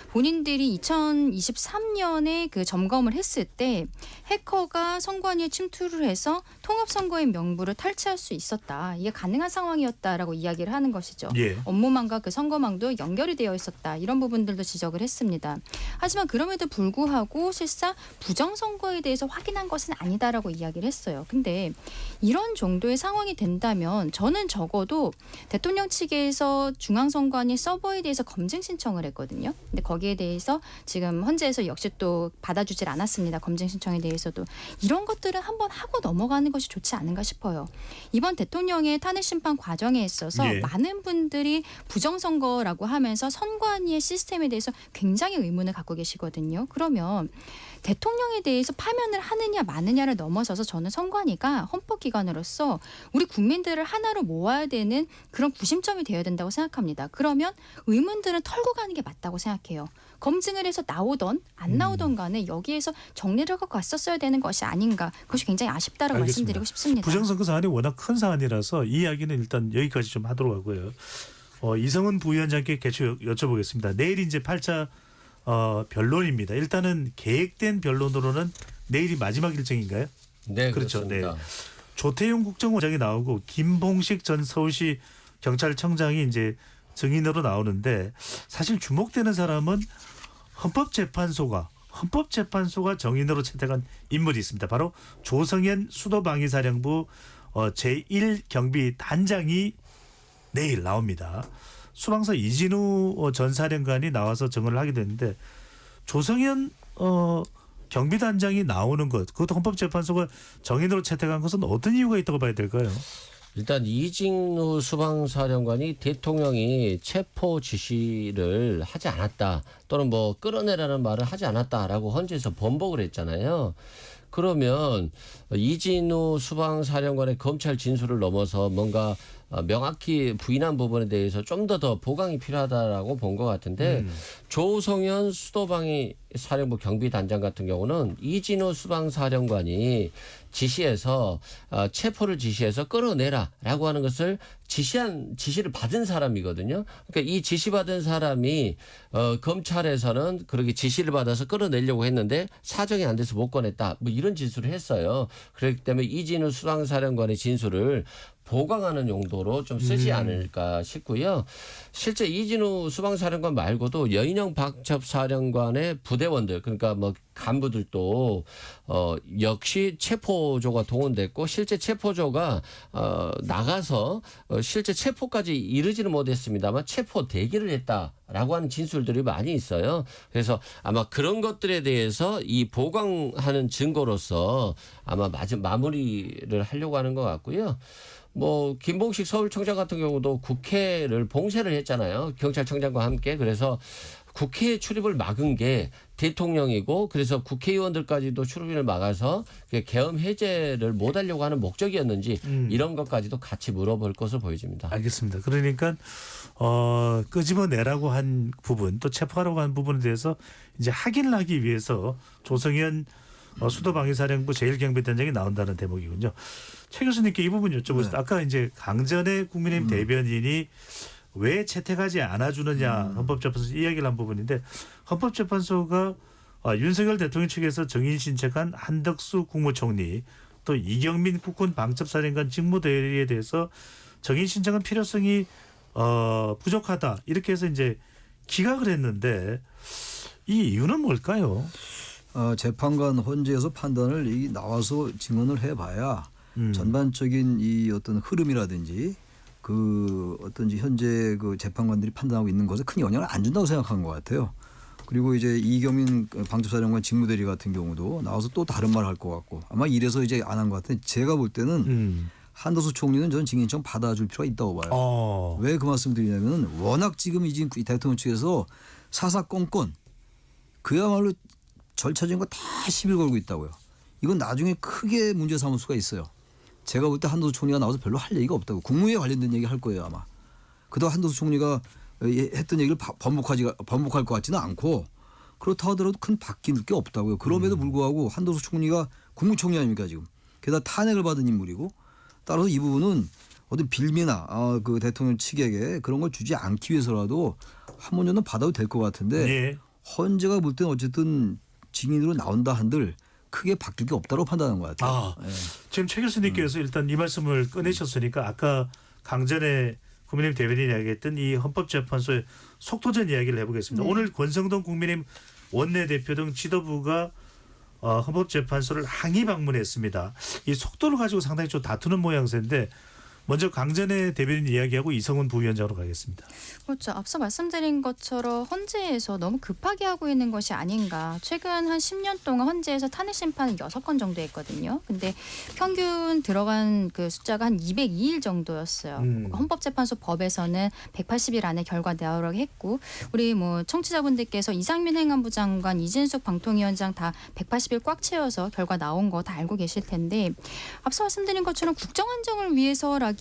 본인들이 2023년에 그 점검을 했을 때 해커가 선관위에 침투를 해서 통합선거의 명부를 탈취할 수 있었다. 이게 가능한 상황이었다라고 이야기를 하는 것이죠. 예. 업무망과 그 선거망도 연결이 되어 있었다. 이런 부분들도 지적을 했습니다. 하지만 그럼에도 불구하고 실상 부정선거에 대해서 확인한 것은 아니다라고 이야기를 했어요. 근데 이런 정도의 상황이 된다면 저는 적어도 대통령 측에서 중앙선관위 서버에 대해서 검증 신청을 했거든요. 근데 거기에 대해서 지금 헌재에서 역시 또 받아주질 않았습니다. 검증 신청에 대해서도. 이런 것들은 한번 하고 넘어가는 것이 좋지 않은가 싶어요. 이번 대통령의 탄핵 심판 과정에 있어서 예. 많은 분들이 부정선거라고 하면서 선관위의 시스템에 대해서 굉장히 의문을 갖고 계시거든요. 그러면 대통령에 대해서 파면을 하느냐 마느냐를 넘어서서 저는 선관위가 헌법기관으로서 우리 국민들을 하나로 모아야 되는 그런 구심점이 되어야 된다고 생각합니다. 그러면 의문들은 털고 가는 게 맞다고 생각해요. 검증을 해서 나오던 안 나오던 간에 여기에서 정리를 하고 갔었어야 되는 것이 아닌가. 그것이 굉장히 아쉽다라고 알겠습니다. 말씀드리고 싶습니다. 부정선거 사안이 워낙 큰 사안이라서 이 이야기는 일단 여기까지 좀 하도록 하고요. 이성은 부위원장께 개최 여쭤보겠습니다. 내일 이제 8차 변론입니다. 일단은 계획된 변론으로는 내일이 마지막 일정인가요? 네, 그렇죠. 그렇습니다. 네. 조태용 국정원장이 나오고 김봉식 전 서울시 경찰청장이 이제 증인으로 나오는데 사실 주목되는 사람은 헌법재판소가 정인으로 채택한 인물이 있습니다. 바로 조성현 수도방위사령부 제1경비단장이 내일 나옵니다. 수방사 이진우 전 사령관이 나와서 증언을 하게 됐는데 조성현 경비단장이 나오는 것, 그것도 헌법재판소가 정인으로 채택한 것은 어떤 이유가 있다고 봐야 될까요? 일단 이진우 수방사령관이 대통령이 체포 지시를 하지 않았다 또는 뭐 끌어내라는 말을 하지 않았다라고 헌재에서 번복을 했잖아요. 그러면 이진우 수방사령관의 검찰 진술을 넘어서 뭔가 명확히 부인한 부분에 대해서 좀 더 보강이 필요하다라고 본 것 같은데 조성현 수도방위 사령부 경비단장 같은 경우는 이진우 수방사령관이 지시해서 체포를 지시해서 끌어내라라고 하는 것을 지시를 받은 사람이거든요. 그러니까 이 지시받은 사람이 검찰에서는 그렇게 지시를 받아서 끌어내려고 했는데 사정이 안 돼서 못 꺼냈다. 뭐 이런 진술을 했어요. 그렇기 때문에 이진우 수방사령관의 진술을 보강하는 용도로 좀 쓰지 않을까 싶고요. 실제 이진우 수방사령관 말고도 여인영 방첩사령관의 부대원들 그러니까 뭐 간부들도 역시 체포조가 동원됐고 실제 체포조가 나가서 실제 체포까지 이르지는 못했습니다만 체포 대기를 했다라고 하는 진술들이 많이 있어요. 그래서 아마 그런 것들에 대해서 이 보강하는 증거로서 아마 마무리를 하려고 하는 것 같고요. 뭐 김봉식 서울청장 같은 경우도 국회를 봉쇄를 했잖아요. 경찰청장과 함께. 그래서 국회 출입을 막은 게 대통령이고 그래서 국회의원들까지도 출입을 막아서 계엄 해제를 못 하려고 하는 목적이었는지 이런 것까지도 같이 물어볼 것으로 보여집니다. 알겠습니다. 그러니까 끄집어내라고 한 부분 또 체포하라고 한 부분에 대해서 이제 확인을 하기 위해서 조성현 수도방위사령부 제1경비단장이 나온다는 대목이군요. 최 교수님께 이 부분 여쭤보겠습니다. 네. 아까 이제 강전의 국민의힘 대변인이 왜 채택하지 않아주느냐 헌법재판소 이야기를 한 부분인데 헌법재판소가 윤석열 대통령 측에서 정인 신청한 한덕수 국무총리 또 이경민 국군 방첩사령관 직무대리에 대해서 정인 신청은 필요성이 부족하다 이렇게 해서 이제 기각을 했는데 이 이유는 뭘까요? 재판관 헌재에서 판단을 나와서 증언을 해봐야 전반적인 이 어떤 흐름이라든지 그 어떤지 현재 그 재판관들이 판단하고 있는 것에 큰 영향을 안 준다고 생각한 것 같아요. 그리고 이제 이경민 방첩사령관 직무대리 같은 경우도 나와서 또 다른 말 할 것 같고 아마 이래서 이제 안 한 것 같아요. 제가 볼 때는 한도수 총리는 저는 증인 신청 받아줄 필요가 있다고 봐요. 왜 그 말씀 드리냐면 워낙 지금 이 대통령 측에서 사사건건 그야말로 절차적인 거 다 시비를 걸고 있다고요. 이건 나중에 크게 문제 삼을 수가 있어요. 제가 볼 때 한도수 총리가 나와서 별로 할 얘기가 없다고. 국무회에 관련된 얘기 할 거예요 아마. 그동안 한도수 총리가 했던 얘기를 번복할 것 같지는 않고 그렇다 하더라도 큰 바뀔 게 없다고요. 그럼에도 불구하고 한도수 총리가 국무총리 아닙니까 지금. 게다가 탄핵을 받은 인물이고 따라서 이 부분은 어떤 빌미나 그 대통령 측에게 그런 걸 주지 않기 위해서라도 한 번 정도 받아도 될 것 같은데 예. 헌재가 볼 때는 어쨌든 증인으로 나온다 한들 크게 바뀔 게 없다고 판단하는 것 같아요. 예. 지금 최 교수님께서 일단 이 말씀을 꺼내셨으니까 아까 강전에 국민의힘 대변인이 이야기했던 이 헌법재판소의 속도전 이야기를 해보겠습니다. 네. 오늘 권성동 국민의힘 원내대표 등 지도부가 헌법재판소를 항의 방문했습니다. 이 속도를 가지고 상당히 좀 다투는 모양새인데 먼저 강전의 대변인 이야기하고 이성훈 부위원장으로 가겠습니다. 그렇죠. 앞서 말씀드린 것처럼 헌재에서 너무 급하게 하고 있는 것이 아닌가. 최근 한 10년 동안 헌재에서 탄핵 심판을 6건 정도 했거든요. 근데 평균 들어간 그 숫자가 한 202일 정도였어요. 헌법재판소 법에서는 180일 안에 결과 나오라고 했고 우리 뭐 청취자분들께서 이상민 행안부 장관, 이진숙 방통위원장 다 180일 꽉 채워서 결과 나온 거 다 알고 계실 텐데 앞서 말씀드린 것처럼 국정 안정을 위해서라기에는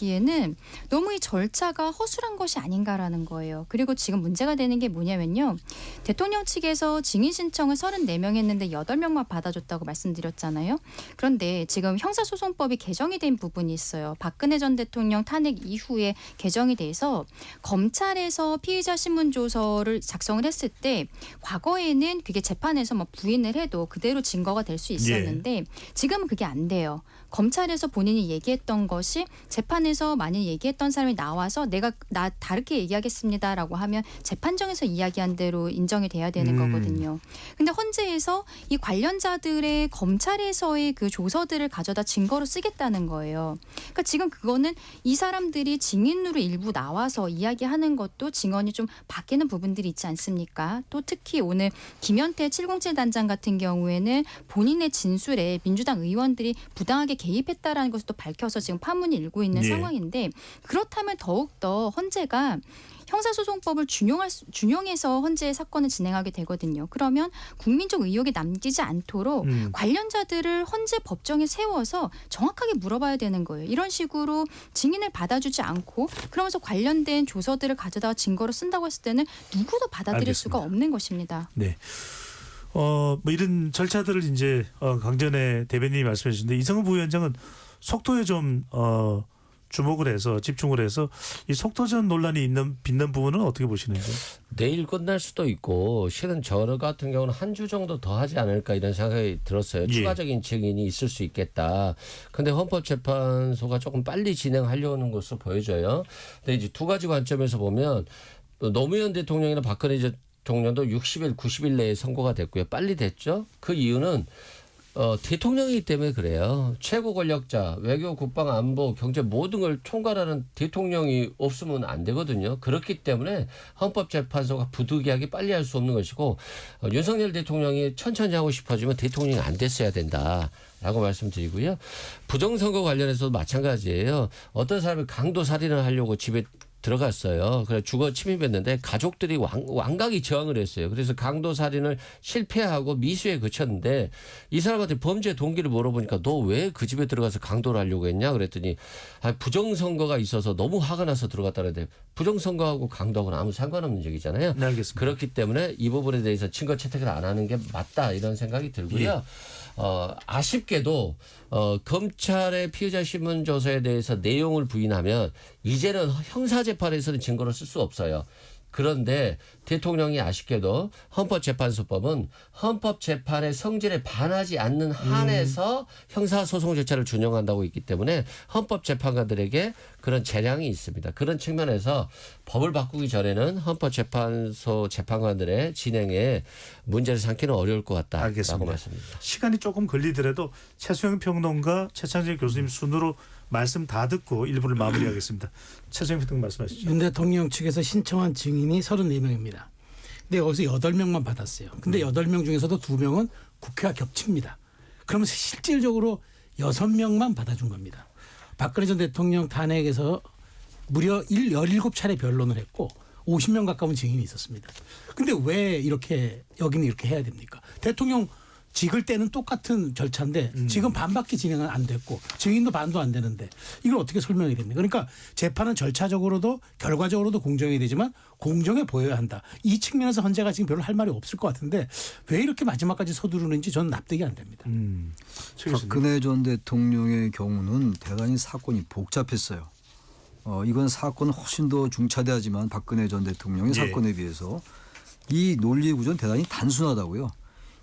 너무 이 절차가 허술한 것이 아닌가라는 거예요. 그리고 지금 문제가 되는 게 뭐냐면요. 대통령 측에서 증인 신청을 34명 했는데 8명만 받아줬다고 말씀드렸잖아요. 그런데 지금 형사소송법이 개정이 된 부분이 있어요. 박근혜 전 대통령 탄핵 이후에 개정이 돼서 검찰에서 피의자 신문조서를 작성을 했을 때 과거에는 그게 재판에서 뭐 부인을 해도 그대로 증거가 될 수 있었는데 지금은 그게 안 돼요. 검찰에서 본인이 얘기했던 것이 재판에서 만약 얘기했던 사람이 나와서 내가 다르게 얘기하겠습니다라고 하면 재판정에서 이야기한 대로 인정이 돼야 되는 거거든요. 근데 헌재에서 이 관련자들의 검찰에서의 그 조서들을 가져다 증거로 쓰겠다는 거예요. 그러니까 지금 그거는 이 사람들이 증인으로 일부 나와서 이야기하는 것도 증언이 좀 바뀌는 부분들이 있지 않습니까? 또 특히 오늘 김현태 707 단장 같은 경우에는 본인의 진술에 민주당 의원들이 부당하게 개입했다라는 것을 또 밝혀서 지금 파문이 일고 있는 상황인데 그렇다면 더욱더 헌재가 형사소송법을 준용해서 헌재의 사건을 진행하게 되거든요. 그러면 국민적 의혹이 남기지 않도록 관련자들을 헌재 법정에 세워서 정확하게 물어봐야 되는 거예요. 이런 식으로 증인을 받아주지 않고 그러면서 관련된 조서들을 가져다가 증거로 쓴다고 했을 때는 누구도 받아들일 알겠습니다. 수가 없는 것입니다. 네. 뭐 이런 절차들을 이제 강전의 대변인이 말씀해 주셨는데 이성훈 부위원장은 속도에 좀 주목을 해서 집중을 해서 이 속도전 논란이 빚는 부분은 어떻게 보시는지? 내일 끝날 수도 있고 실은 저 같은 경우는 한 주 정도 더 하지 않을까 이런 생각이 들었어요. 추가적인 증인이 있을 수 있겠다. 근데 헌법재판소가 조금 빨리 진행하려는 것으로 보여져요. 근데 이제 두 가지 관점에서 보면 노무현 대통령이나 박근혜 대통령도 60일, 90일 내에 선고가 됐고요. 빨리 됐죠. 그 이유는 대통령이기 때문에 그래요. 최고 권력자, 외교, 국방, 안보, 경제 모든 걸 총괄하는 대통령이 없으면 안 되거든요. 그렇기 때문에 헌법재판소가 부득이하게 빨리 할 수 없는 것이고 윤석열 대통령이 천천히 하고 싶어지면 대통령이 안 됐어야 된다라고 말씀드리고요. 부정선거 관련해서도 마찬가지예요. 어떤 사람이 강도살인을 하려고 집에 들어갔어요. 그래서 주거 침입했는데 가족들이 완강히 저항을 했어요. 그래서 강도살인을 실패하고 미수에 그쳤는데 이 사람한테 범죄 동기를 물어보니까 너 왜 그 집에 들어가서 강도를 하려고 했냐 그랬더니 부정선거가 있어서 너무 화가 나서 들어갔다는데 부정선거하고 강도하고는 아무 상관없는 얘기잖아요. 네, 알겠습니다. 그렇기 때문에 이 부분에 대해서 증거 채택을 안 하는 게 맞다 이런 생각이 들고요. 아쉽게도 검찰의 피의자 신문 조서에 대해서 내용을 부인하면 이제는 형사재판에서는 증거를 쓸 수 없어요. 그런데 대통령이 아쉽게도 헌법재판소법은 헌법재판의 성질에 반하지 않는 한에서 형사소송 절차를 준용한다고 있기 때문에 헌법재판관들에게 그런 재량이 있습니다. 그런 측면에서 법을 바꾸기 전에는 헌법재판소 재판관들의 진행에 문제를 삼기는 어려울 것 같다라고 알겠습니다. 말씀드립니다. 시간이 조금 걸리더라도 최수영 평론가 최창진 교수님 순으로 말씀 다 듣고 일부를 마무리하겠습니다. 최수영 평론가 말씀하시죠. 윤 대통령 측에서 신청한 증인이 34명입니다. 근데 여기서 8명만 받았어요. 근데 8명 중에서도 2명은 국회와 겹칩니다. 그러면 실질적으로 6명만 받아준 겁니다. 박근혜 전 대통령 탄핵에서 무려 17차례 변론을 했고 50명 가까운 증인이 있었습니다. 근데 왜 이렇게 여기는 이렇게 해야 됩니까? 대통령 직을 때는 똑같은 절차인데 지금 반밖에 진행은 안 됐고 증인도 반도 안 되는데 이걸 어떻게 설명이 됩니까? 그러니까 재판은 절차적으로도 결과적으로도 공정해야 되지만 공정해 보여야 한다. 이 측면에서 헌재가 지금 별로 할 말이 없을 것 같은데 왜 이렇게 마지막까지 서두르는지 저는 납득이 안 됩니다. 박근혜 전 대통령의 경우는 대단히 사건이 복잡했어요. 이건 사건은 훨씬 더 중차대하지만 박근혜 전 대통령의 예. 사건에 비해서 이 논리의 구조는 대단히 단순하다고요.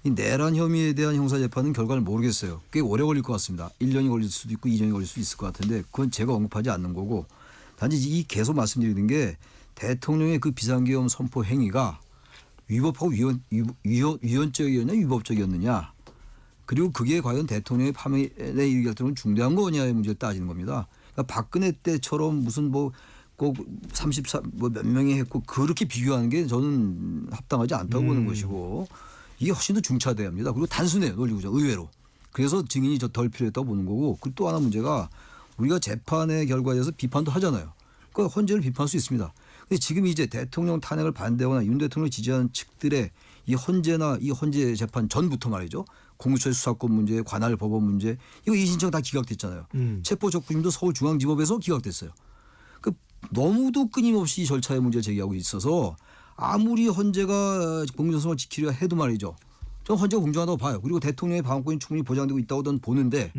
이 내란 혐의에 대한 형사재판은 결과를 모르겠어요. 꽤 오래 걸릴 것 같습니다. 1년이 걸릴 수도 있고 2년이 걸릴 수 있을 것 같은데 그건 제가 언급하지 않는 거고 단지 이 계속 말씀드리는 게 대통령의 그 비상계엄 선포 행위가 위법하고 위헌적이었냐 위법적이었느냐 그리고 그게 과연 대통령의 파면에 이르게 때는 중대한 거냐의 문제를 따지는 겁니다. 그러니까 박근혜 때처럼 무슨 뭐 꼭 34 뭐 몇 명이 했고 그렇게 비교하는 게 저는 합당하지 않다고 보는 것이고 이게 훨씬 더 중차대합니다. 그리고 단순해요. 논리구조 의외로. 그래서 증인이 덜 필요했다고 보는 거고 그리고 또 하나 문제가 우리가 재판의 결과에 대해서 비판도 하잖아요. 그 헌재를 비판할 수 있습니다. 근데 지금 이제 대통령 탄핵을 반대하거나 윤 대통령을 지지하는 측들의 이 헌재나 이 헌재 재판 전부터 말이죠. 공수처의 수사권 문제, 관할 법원 문제 이거 이 신청 다 기각됐잖아요. 체포적부심도 서울중앙지법에서 기각됐어요. 그 너무도 끊임없이 이 절차의 문제를 제기하고 있어서 아무리 헌재가 공정성을 지키려 해도 말이죠. 저는 헌재가 공정하다고 봐요. 그리고 대통령의 방어권이 충분히 보장되고 있다고 저는 보는데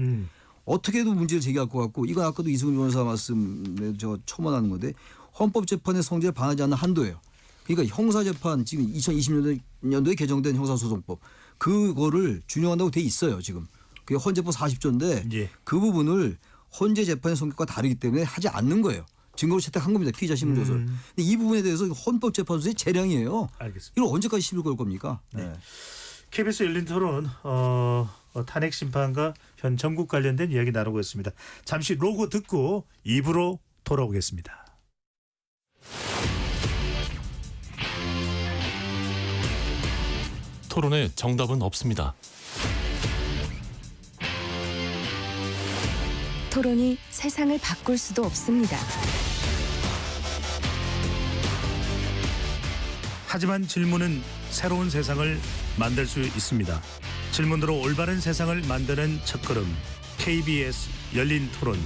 어떻게 해도 문제를 제기할 것 같고 이건 아까도 이승훈 변호사 말씀에 제가 첨언하는 건데 헌법재판의 성질에 반하지 않는 한도예요. 그러니까 형사재판 지금 2020년도에 개정된 형사소송법 그거를 준용한다고 돼 있어요. 지금. 그게 헌재법 40조인데 예. 그 부분을 헌재 재판의 성격과 다르기 때문에 하지 않는 거예요. 증거를 채택한 겁니다. 피의자 신문조서를. 근데 이 부분에 대해서 헌법재판소의 재량이에요. 알겠습니다. 이걸 언제까지 시비를 걸 겁니까? 네. KBS 열린 토론 탄핵 심판과 현 정국 관련된 이야기 나누고 있습니다. 잠시 로고 듣고 2부로 돌아오겠습니다. 토론에 정답은 없습니다. 토론이 세상을 바꿀 수도 없습니다. 하지만 질문은 새로운 세상을 만들 수 있습니다. 질문으로 올바른 세상을 만드는 첫걸음 KBS 열린 토론.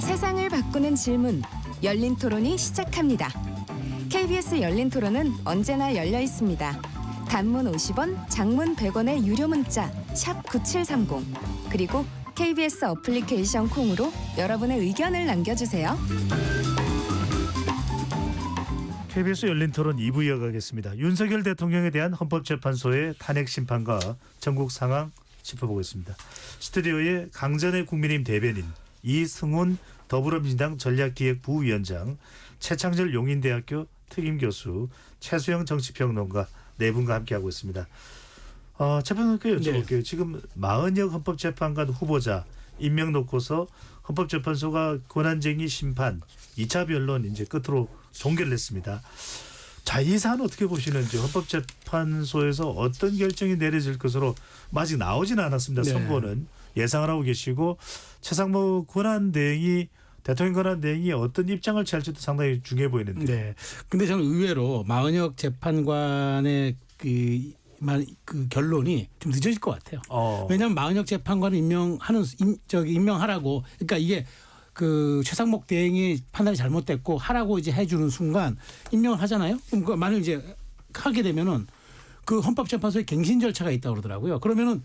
세상을 바꾸는 질문, 열린 토론이 시작합니다. KBS 열린 토론은 언제나 열려 있습니다. 단문 50원, 장문 100원의 유료 문자 샵 9730 그리고 KBS 어플리케이션 콩으로 여러분의 의견을 남겨주세요. KBS 열린 토론 2부 이어가겠습니다. 윤석열 대통령에 대한 헌법재판소의 탄핵 심판과 전국 상황 짚어보겠습니다. 스튜디오에 강전의 국민의힘 대변인 이승훈 더불어민주당 전략기획부위원장 최창절 용인대학교 특임교수 최수영 정치평론가 네 분과 함께하고 있습니다. 재판관께 여쭤볼게요. 네. 지금 마은혁 헌법재판관 후보자 임명 놓고서 헌법재판소가 권한쟁의 심판 2차 변론 이제 끝으로 종결을 했습니다. 자, 이 사안 어떻게 보시는지 헌법재판소에서 어떤 결정이 내려질 것으로 아직 나오지는 않았습니다. 네. 선고는 예상을 하고 계시고 최상무 권한대행이 대통령 권한대행이 어떤 입장을 취할지도 상당히 중요해 보이는데. 네. 근데 저는 의외로 마은혁 재판관의 그 결론이 좀 늦어질 것 같아요. 왜냐하면 마은혁 재판관을 임명하라고 그러니까 이게 그 최상목 대행이 판단이 잘못됐고 하라고 이제 해주는 순간 임명을 하잖아요. 그럼 만약 이제 하게 되면은 그 헌법재판소에 갱신 절차가 있다고 그러더라고요. 그러면은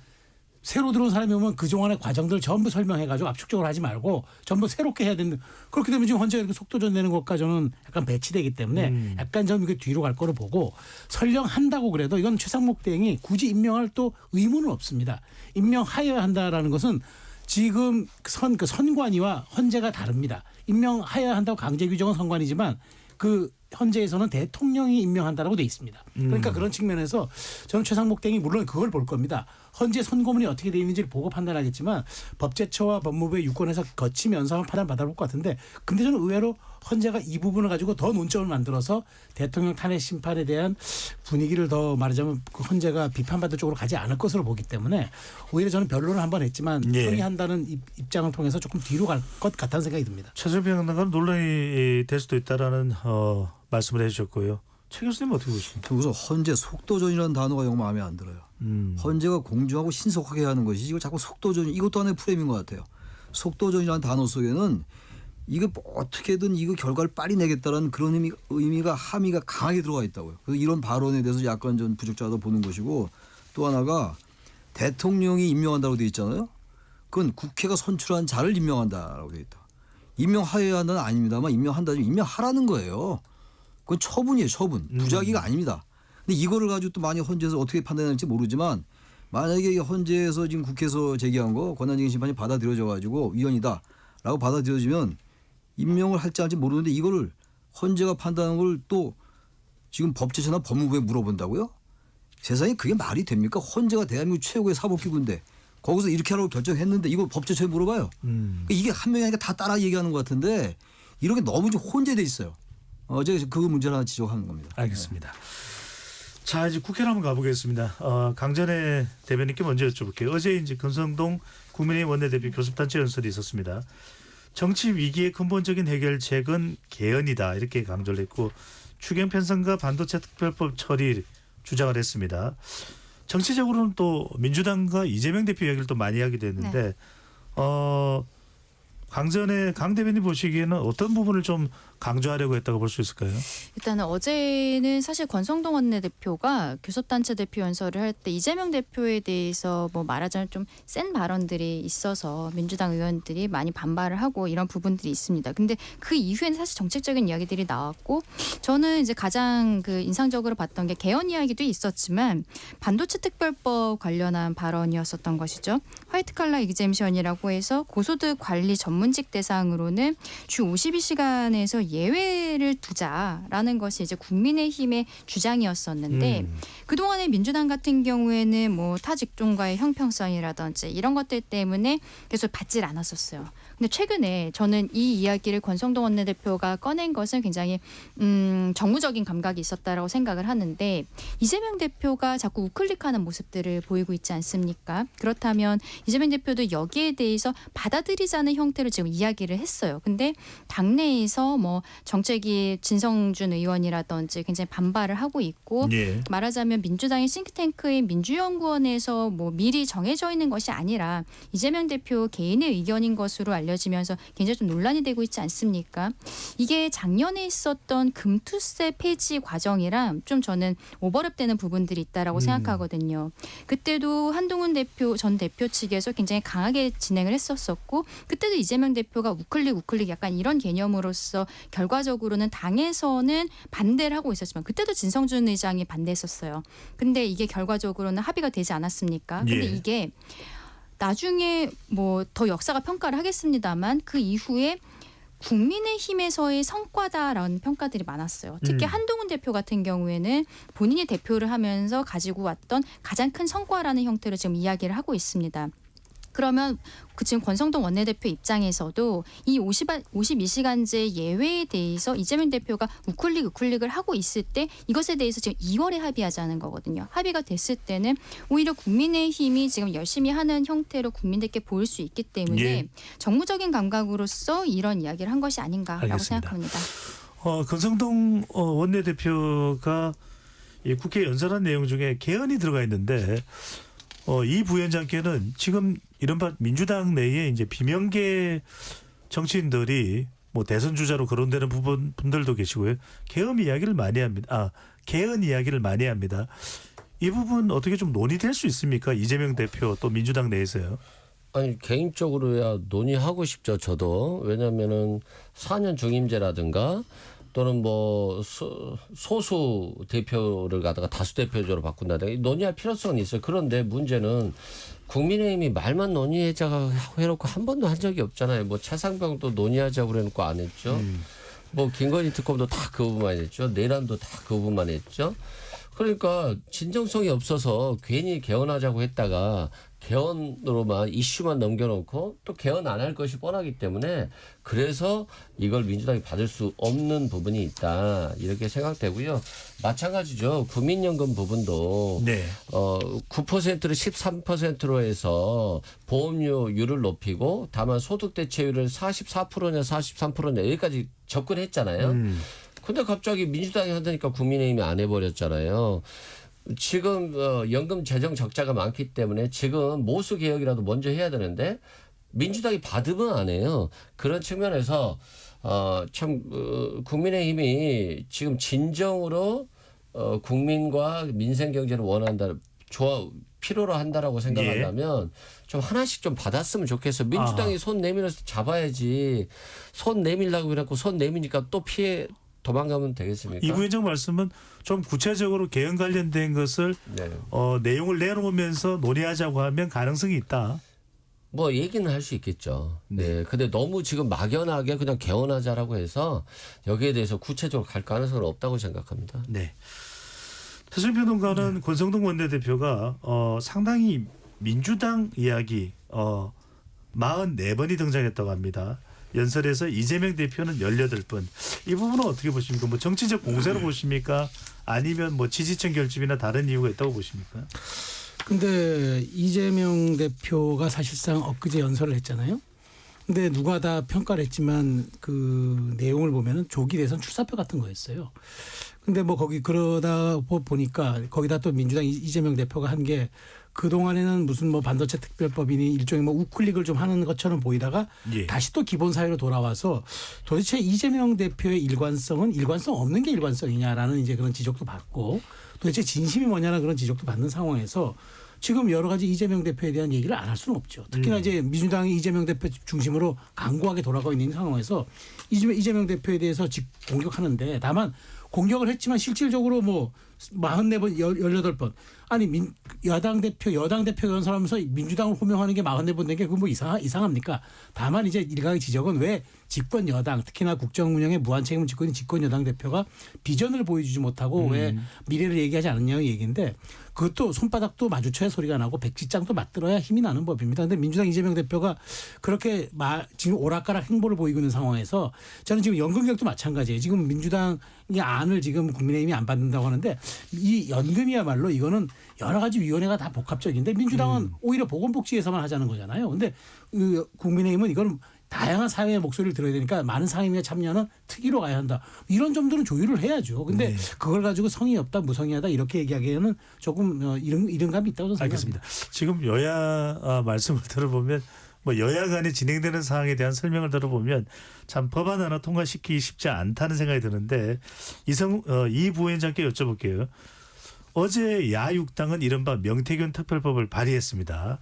새로 들어온 사람이 오면 그동안의 과정들을 전부 설명해가지고 압축적으로 하지 말고 전부 새롭게 해야 되는 그렇게 되면 지금 헌재가 이렇게 속도전 내는 것과 저는 약간 배치되기 때문에 약간 좀 이게 뒤로 갈 거로 보고 설령 한다고 그래도 이건 최상목 대행이 굳이 임명할 또 의무는 없습니다. 임명하여야 한다라는 것은 지금 선관위와 헌재가 다릅니다. 임명하여야 한다고 강제 규정은 선관위지만 그 헌재에서는 대통령이 임명한다라고 돼 있습니다. 그러니까 그런 측면에서 저는 최상목 땡이 물론 그걸 볼 겁니다. 헌재 선고문이 어떻게 되어 있는지를 보고 판단하겠지만 법제처와 법무부의 유권에서 거치면서 한번 판단 받아볼 것 같은데 근데 저는 의외로 헌재가 이 부분을 가지고 더 논점을 만들어서 대통령 탄핵 심판에 대한 분위기를 더 말하자면 그 헌재가 비판받을 쪽으로 가지 않을 것으로 보기 때문에 오히려 저는 변론을 한번 했지만 예. 항의한다는 입장을 통해서 조금 뒤로 갈 것 같다는 생각이 듭니다. 최종평 평론가는 논란이 될 수도 있다라는 말씀을 해주셨고요. 최 교수님 어떻게 보십니까? 우선 헌재 속도전이라는 단어가 영 마음에 안 들어요. 헌재가 공정하고 신속하게 하는 것이 이걸 자꾸 속도전 이것도 하나의 프레임인 것 같아요. 속도전이라는 단어 속에는 이거 어떻게든 이거 결과를 빨리 내겠다라는 그런 의미가 함의가 강하게 들어가 있다고요. 그래서 이런 발언에 대해서 약간 좀 부적절하다 보는 것이고 또 하나가 대통령이 임명한다고 되어 있잖아요. 그건 국회가 선출한 자를 임명한다라고 되어 있다. 임명하여야 한다는 아닙니다만 임명한다면 임명하라는 거예요. 그건 처분이에요. 처분. 부작위가 아닙니다. 근데 이거를 가지고 또 많이 헌재에서 어떻게 판단할지 모르지만 만약에 헌재에서 지금 국회에서 제기한 거 권한쟁의 심판이 받아들여져 가지고 위헌이다라고 받아들여지면 임명을 할지 할지 모르는데 이거를 헌재가 판단하는 걸 또 지금 법제처나 법무부에 물어본다고요? 세상에 그게 말이 됩니까? 헌재가 대한민국 최고의 사법기구인데 거기서 이렇게 하라고 결정했는데 이거 법제처에 물어봐요. 이게 한 명이 아니라 다 따라 얘기하는 것 같은데 이런 게 너무 좀 혼재돼 있어요. 제가 그 문제를 하나 지적하는 겁니다. 알겠습니다. 자 이제 국회로 한번 가보겠습니다. 강전의 대변인께 먼저 여쭤볼게요. 어제 이제 권성동 국민의힘 원내대표 교섭단체 연설이 있었습니다. 정치 위기의 근본적인 해결책은 개헌이다 이렇게 강조를 했고 추경 편성과 반도체 특별법 처리 주장을 했습니다. 정치적으로는 또 민주당과 이재명 대표 이야기를 또 많이 하게 됐는데 강전의 강 대변인 보시기에는 어떤 부분을 좀 강조하려고 했다고 볼 수 있을까요? 일단은 어제는 사실 권성동 원내대표가 교섭단체 대표 연설을 할 때 이재명 대표에 대해서 뭐 말하자면 좀 센 발언들이 있어서 민주당 의원들이 많이 반발을 하고 이런 부분들이 있습니다. 근데 그 이후에는 사실 정책적인 이야기들이 나왔고 저는 이제 가장 그 인상적으로 봤던 게 개헌 이야기도 있었지만 반도체 특별법 관련한 발언이었었던 것이죠. 화이트 칼라 exemption이라고 해서 고소득 관리 전문직 대상으로는 주 52시간에서 예외를 두자라는 것이 이제 국민의힘의 주장이었었는데 그동안에 민주당 같은 경우에는 뭐 타 직종과의 형평성이라든지 이런 것들 때문에 계속 받질 않았었어요. 근데 최근에 저는 이 이야기를 권성동 원내대표가 꺼낸 것은 굉장히 정무적인 감각이 있었다라고 생각을 하는데 이재명 대표가 자꾸 우클릭하는 모습들을 보이고 있지 않습니까? 그렇다면 이재명 대표도 여기에 대해서 받아들이자는 형태로 지금 이야기를 했어요. 근데 당내에서 뭐 정책위 진성준 의원이라든지 굉장히 반발을 하고 있고 예. 말하자면 민주당의 싱크탱크인 민주연구원에서 뭐 미리 정해져 있는 것이 아니라 이재명 대표 개인의 의견인 것으로 알려지면서 굉장히 좀 논란이 되고 있지 않습니까? 이게 작년에 있었던 금투세 폐지 과정이랑 좀 저는 오버랩되는 부분들이 있다라고 생각하거든요. 그때도 한동훈 전 대표 측에서 굉장히 강하게 진행을 했었었고 그때도 이재명 대표가 우클릭 약간 이런 개념으로서 결과적으로는 당에서는 반대를 하고 있었지만 그때도 진성준 의장이 반대했었어요. 근데 이게 결과적으로는 합의가 되지 않았습니까? 근데 예. 이게 나중에 뭐 더 역사가 평가를 하겠습니다만 그 이후에 국민의힘에서의 성과다라는 평가들이 많았어요. 특히 한동훈 대표 같은 경우에는 본인이 대표를 하면서 가지고 왔던 가장 큰 성과라는 형태로 지금 이야기를 하고 있습니다. 그러면 그 지금 권성동 원내대표 입장에서도 이 52시간제 예외에 대해서 이재명 대표가 우클릭을 하고 있을 때 이것에 대해서 지금 2월에 합의하자는 거거든요. 합의가 됐을 때는 오히려 국민의힘이 지금 열심히 하는 형태로 국민들께 보일 수 있기 때문에 예. 정무적인 감각으로서 이런 이야기를 한 것이 아닌가라고 알겠습니다. 생각합니다. 권성동 원내대표가 이 국회 연설한 내용 중에 개헌이 들어가 있는데 이 부위원장께는 지금 이른바 민주당 내에 이제 비명계 정치인들이 뭐 대선 주자로 거론되는 분들도 계시고요. 개헌 이야기를 많이 합니다. 개헌 이야기를 많이 합니다. 이 부분 어떻게 좀 논의될 수 있습니까? 이재명 대표 또 민주당 내에서요. 아니 개인적으로야 논의하고 싶죠. 저도. 왜냐하면은 4년 중임제라든가 또는 뭐 소수 대표를 갖다가 다수 대표제로 바꾼다든가 논의할 필요성은 있어요. 그런데 문제는 국민의힘이 말만 논의하자고 해놓고 한 번도 한 적이 없잖아요. 뭐 최상병도 논의하자고 그래놓고 안 했죠. 뭐 김건희 특검도 다 그 부분만 했죠. 내란도 다 그 부분만 했죠. 그러니까 진정성이 없어서 괜히 개헌하자고 했다가 개헌으로만 이슈만 넘겨놓고 또 개헌 안 할 것이 뻔하기 때문에 그래서 이걸 민주당이 받을 수 없는 부분이 있다 이렇게 생각되고요. 마찬가지죠. 국민연금 부분도 네. 9%를 13%로 해서 보험료율을 높이고 다만 소득 대체율을 44%냐 43%냐 여기까지 접근했잖아요. 근데 갑자기 민주당이 한다니까 국민의힘이 안 해버렸잖아요. 지금 연금 재정 적자가 많기 때문에 지금 모수 개혁이라도 먼저 해야 되는데 민주당이 받으면 안 해요. 그런 측면에서 참 국민의힘이 지금 진정으로 국민과 민생 경제를 원한다, 필요로 한다라고 생각한다면 좀 하나씩 좀 받았으면 좋겠어요. 민주당이 손 내밀어서 잡아야지. 손 내밀라고 그래갖고 손 내미니까 또 피해 도망가면 되겠습니까? 이 부회장 말씀은 좀 구체적으로 개헌 관련된 것을 네. 내용을 내놓으면서 논의하자고 하면 가능성이 있다. 뭐 얘기는 할 수 있겠죠. 네. 근데 너무 지금 막연하게 그냥 개헌하자라고 해서 여기에 대해서 구체적으로 갈 가능성은 없다고 생각합니다. 네. 태수진 평론가는 권성동 원내대표가 상당히 민주당 이야기 44번이 등장했다고 합니다. 연설에서 이재명 대표는 18번. 이 부분은 어떻게 보십니까? 뭐 정치적 공세로 보십니까? 아니면 뭐 지지층 결집이나 다른 이유가 있다고 보십니까? 근데 이재명 대표가 사실상 엊그제 연설을 했잖아요. 근데 누가 다 평가를 했지만 그 내용을 보면은 조기 대선 출사표 같은 거였어요. 근데 뭐 거기 그러다 보니까 거기다 또 민주당 이재명 대표가 한 게 그동안에는 무슨 뭐 반도체 특별법이니 일종의 뭐 우클릭을 좀 하는 것처럼 보이다가 다시 또 기본 사회로 돌아와서 도대체 이재명 대표의 일관성은 일관성 없는 게 일관성이냐라는 이제 그런 지적도 받고 도대체 진심이 뭐냐라는 그런 지적도 받는 상황에서 지금 여러 가지 이재명 대표에 대한 얘기를 안 할 수는 없죠. 특히나 이제 민주당이 이재명 대표 중심으로 강고하게 돌아가고 있는 상황에서 이재명 대표에 대해서 공격하는데 다만 공격을 했지만 실질적으로 뭐 44번, 18번. 아니, 여당 대표 연설하면서 민주당을 호명하는 게 44번 된 게 그건 뭐 이상합니까? 다만 이제 일각의 지적은 왜 집권 여당, 특히나 국정 운영에 무한 책임을 짓고 있는 집권 여당 대표가 비전을 보여주지 못하고 왜 미래를 얘기하지 않느냐는 얘기인데 그것도 손바닥도 마주쳐야 소리가 나고 백지장도 맞들어야 힘이 나는 법입니다. 그런데 민주당 이재명 대표가 그렇게 지금 오락가락 행보를 보이고 있는 상황에서 저는 지금 연금개혁도 마찬가지예요. 지금 민주당이 안을 지금 국민의힘이 안 받는다고 하는데 이 연금이야말로 이거는 여러 가지 위원회가 다 복합적인데 민주당은 오히려 보건복지에서만 하자는 거잖아요. 그런데 국민의힘은 이건 다양한 사회의 목소리를 들어야 되니까 많은 상임위에 참여는 특위로 가야 한다. 이런 점들은 조율을 해야죠. 근데 그걸 가지고 성의 없다, 무성의하다 이렇게 얘기하기에는 조금 이른감이 있다고 저는 생각합니다. 알겠습니다. 지금 여야 말씀을 들어보면 뭐 여야 간에 진행되는 사항에 대한 설명을 들어보면 참 법안 하나 통과시키기 쉽지 않다는 생각이 드는데 이 부위원장께 여쭤볼게요. 어제 야육당은 이른바 명태균 특별법을 발의했습니다.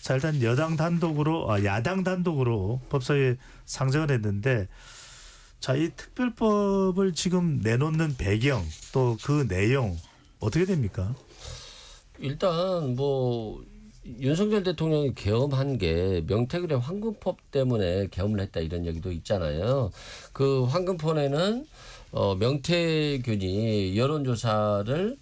자, 일단 야당 단독으로 법사위에 상정을 했는데 자, 이 특별법을 지금 내놓는 배경 또 그 내용 어떻게 됩니까? 일단 뭐 윤석열 대통령이 계엄한 게 명태균의 황금법 때문에 계엄을 했다 이런 얘기도 있잖아요. 그 황금폰에는 명태균이 여론조사를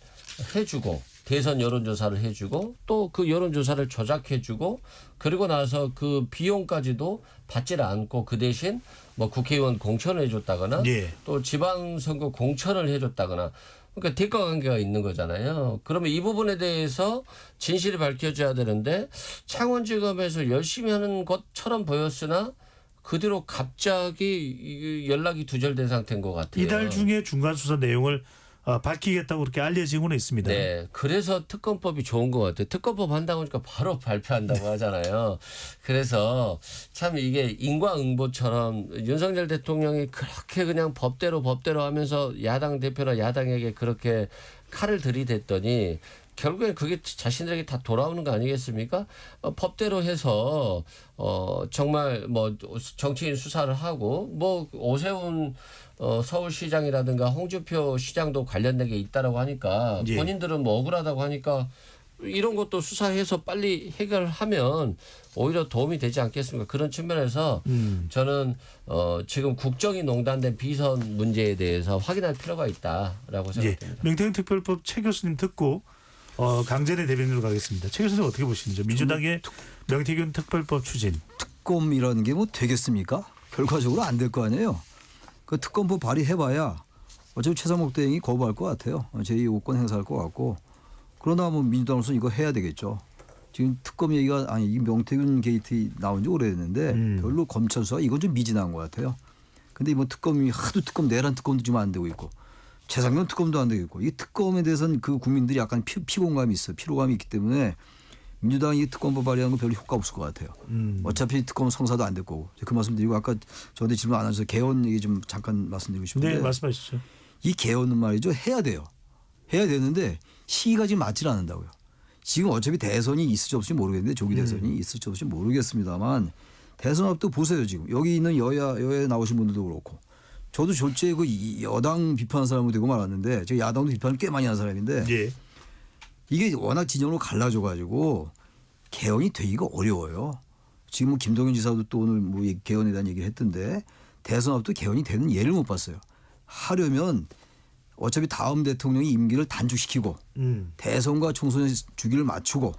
해주고 대선 여론조사를 해주고 또 그 여론조사를 조작해주고 그리고 나서 그 비용까지도 받지를 않고 그 대신 뭐 국회의원 공천을 해줬다거나 또 지방선거 공천을 해줬다거나 그러니까 대가 관계가 있는 거잖아요. 그러면 이 부분에 대해서 진실이 밝혀져야 되는데 창원지검에서 열심히 하는 것처럼 보였으나 그 뒤로 갑자기 연락이 두절된 상태인 것 같아요. 이달 중에 중간 수사 내용을 밝히겠다고 그렇게 알려지고는 있습니다. 네, 그래서 특검법이 좋은 것 같아요. 특검법 한다고 하니까 바로 발표한다고 하잖아요. 그래서 참 이게 인과응보처럼 윤석열 대통령이 그렇게 그냥 법대로 하면서 야당 대표나 야당에게 그렇게 칼을 들이댔더니 결국엔 그게 자신들에게 다 돌아오는 거 아니겠습니까? 법대로 해서 정말 뭐 정치인 수사를 하고 뭐 오세훈 서울시장이라든가 홍준표 시장도 관련된 게 있다라고 하니까 본인들은 뭐 억울하다고 하니까 이런 것도 수사해서 빨리 해결하면 오히려 도움이 되지 않겠습니까? 그런 측면에서 저는 지금 국정이 농단된 비선 문제에 대해서 확인할 필요가 있다라고 예. 생각합니다. 명태균 특별법 최 교수님 듣고 강전의 대변인으로 가겠습니다. 최 교수님 어떻게 보시는지 민주당의 명태균 특별법 추진. 특검이라는 게 뭐 되겠습니까? 결과적으로 안 될 거 아니에요. 그 특검법 발의해봐야 어차피 최상목 대행이 거부할 것 같아요. 제2호권 행사할 것 같고. 그러나 뭐 민주당으로서 이거 해야 되겠죠. 지금 특검 얘기가 아니 이 명태균 게이트 나온 지 오래됐는데 별로 검찰 수사 이건 좀 미진한 것 같아요. 근데 뭐 특검이 하도 특검 내란 특검도 지금 안 되고 있고 최상면 특검도 안 되고 있고 이 특검에 대해서는 그 국민들이 약간 피곤감이 있어요. 피로감이 있기 때문에 민주당이 특검법 발의하는 건 별로 효과 없을 것 같아요. 어차피 특검 성사도 안 될 거고 그 말씀드리고 아까 저한테 질문 안 하셔서 개헌 얘기 좀 잠깐 말씀드리고 싶은데 네, 말씀하시죠. 이 개헌은 말이죠. 해야 돼요. 해야 되는데 시기가 지금 맞질 않는다고요. 지금 어차피 대선이 있을지 없을지 모르겠는데 조기 대선이 있을지 없을지 모르겠습니다만 대선 앞도 보세요. 지금 여기 있는 여야에 나오신 분들도 그렇고 저도 졸지에 그 여당 비판하는 사람으로 되고 말았는데 제가 야당도 비판을 꽤 많이 하는 사람인데 예. 이게 워낙 진영으로 갈라져 가지고 개헌이 되기가 어려워요. 지금 뭐 김동연 지사도 또 오늘 뭐 개헌에 대한 얘기를 했던데 대선 앞도 개헌이 되는 예를 못 봤어요. 하려면 어차피 다음 대통령이 임기를 단축시키고 대선과 총선의 주기를 맞추고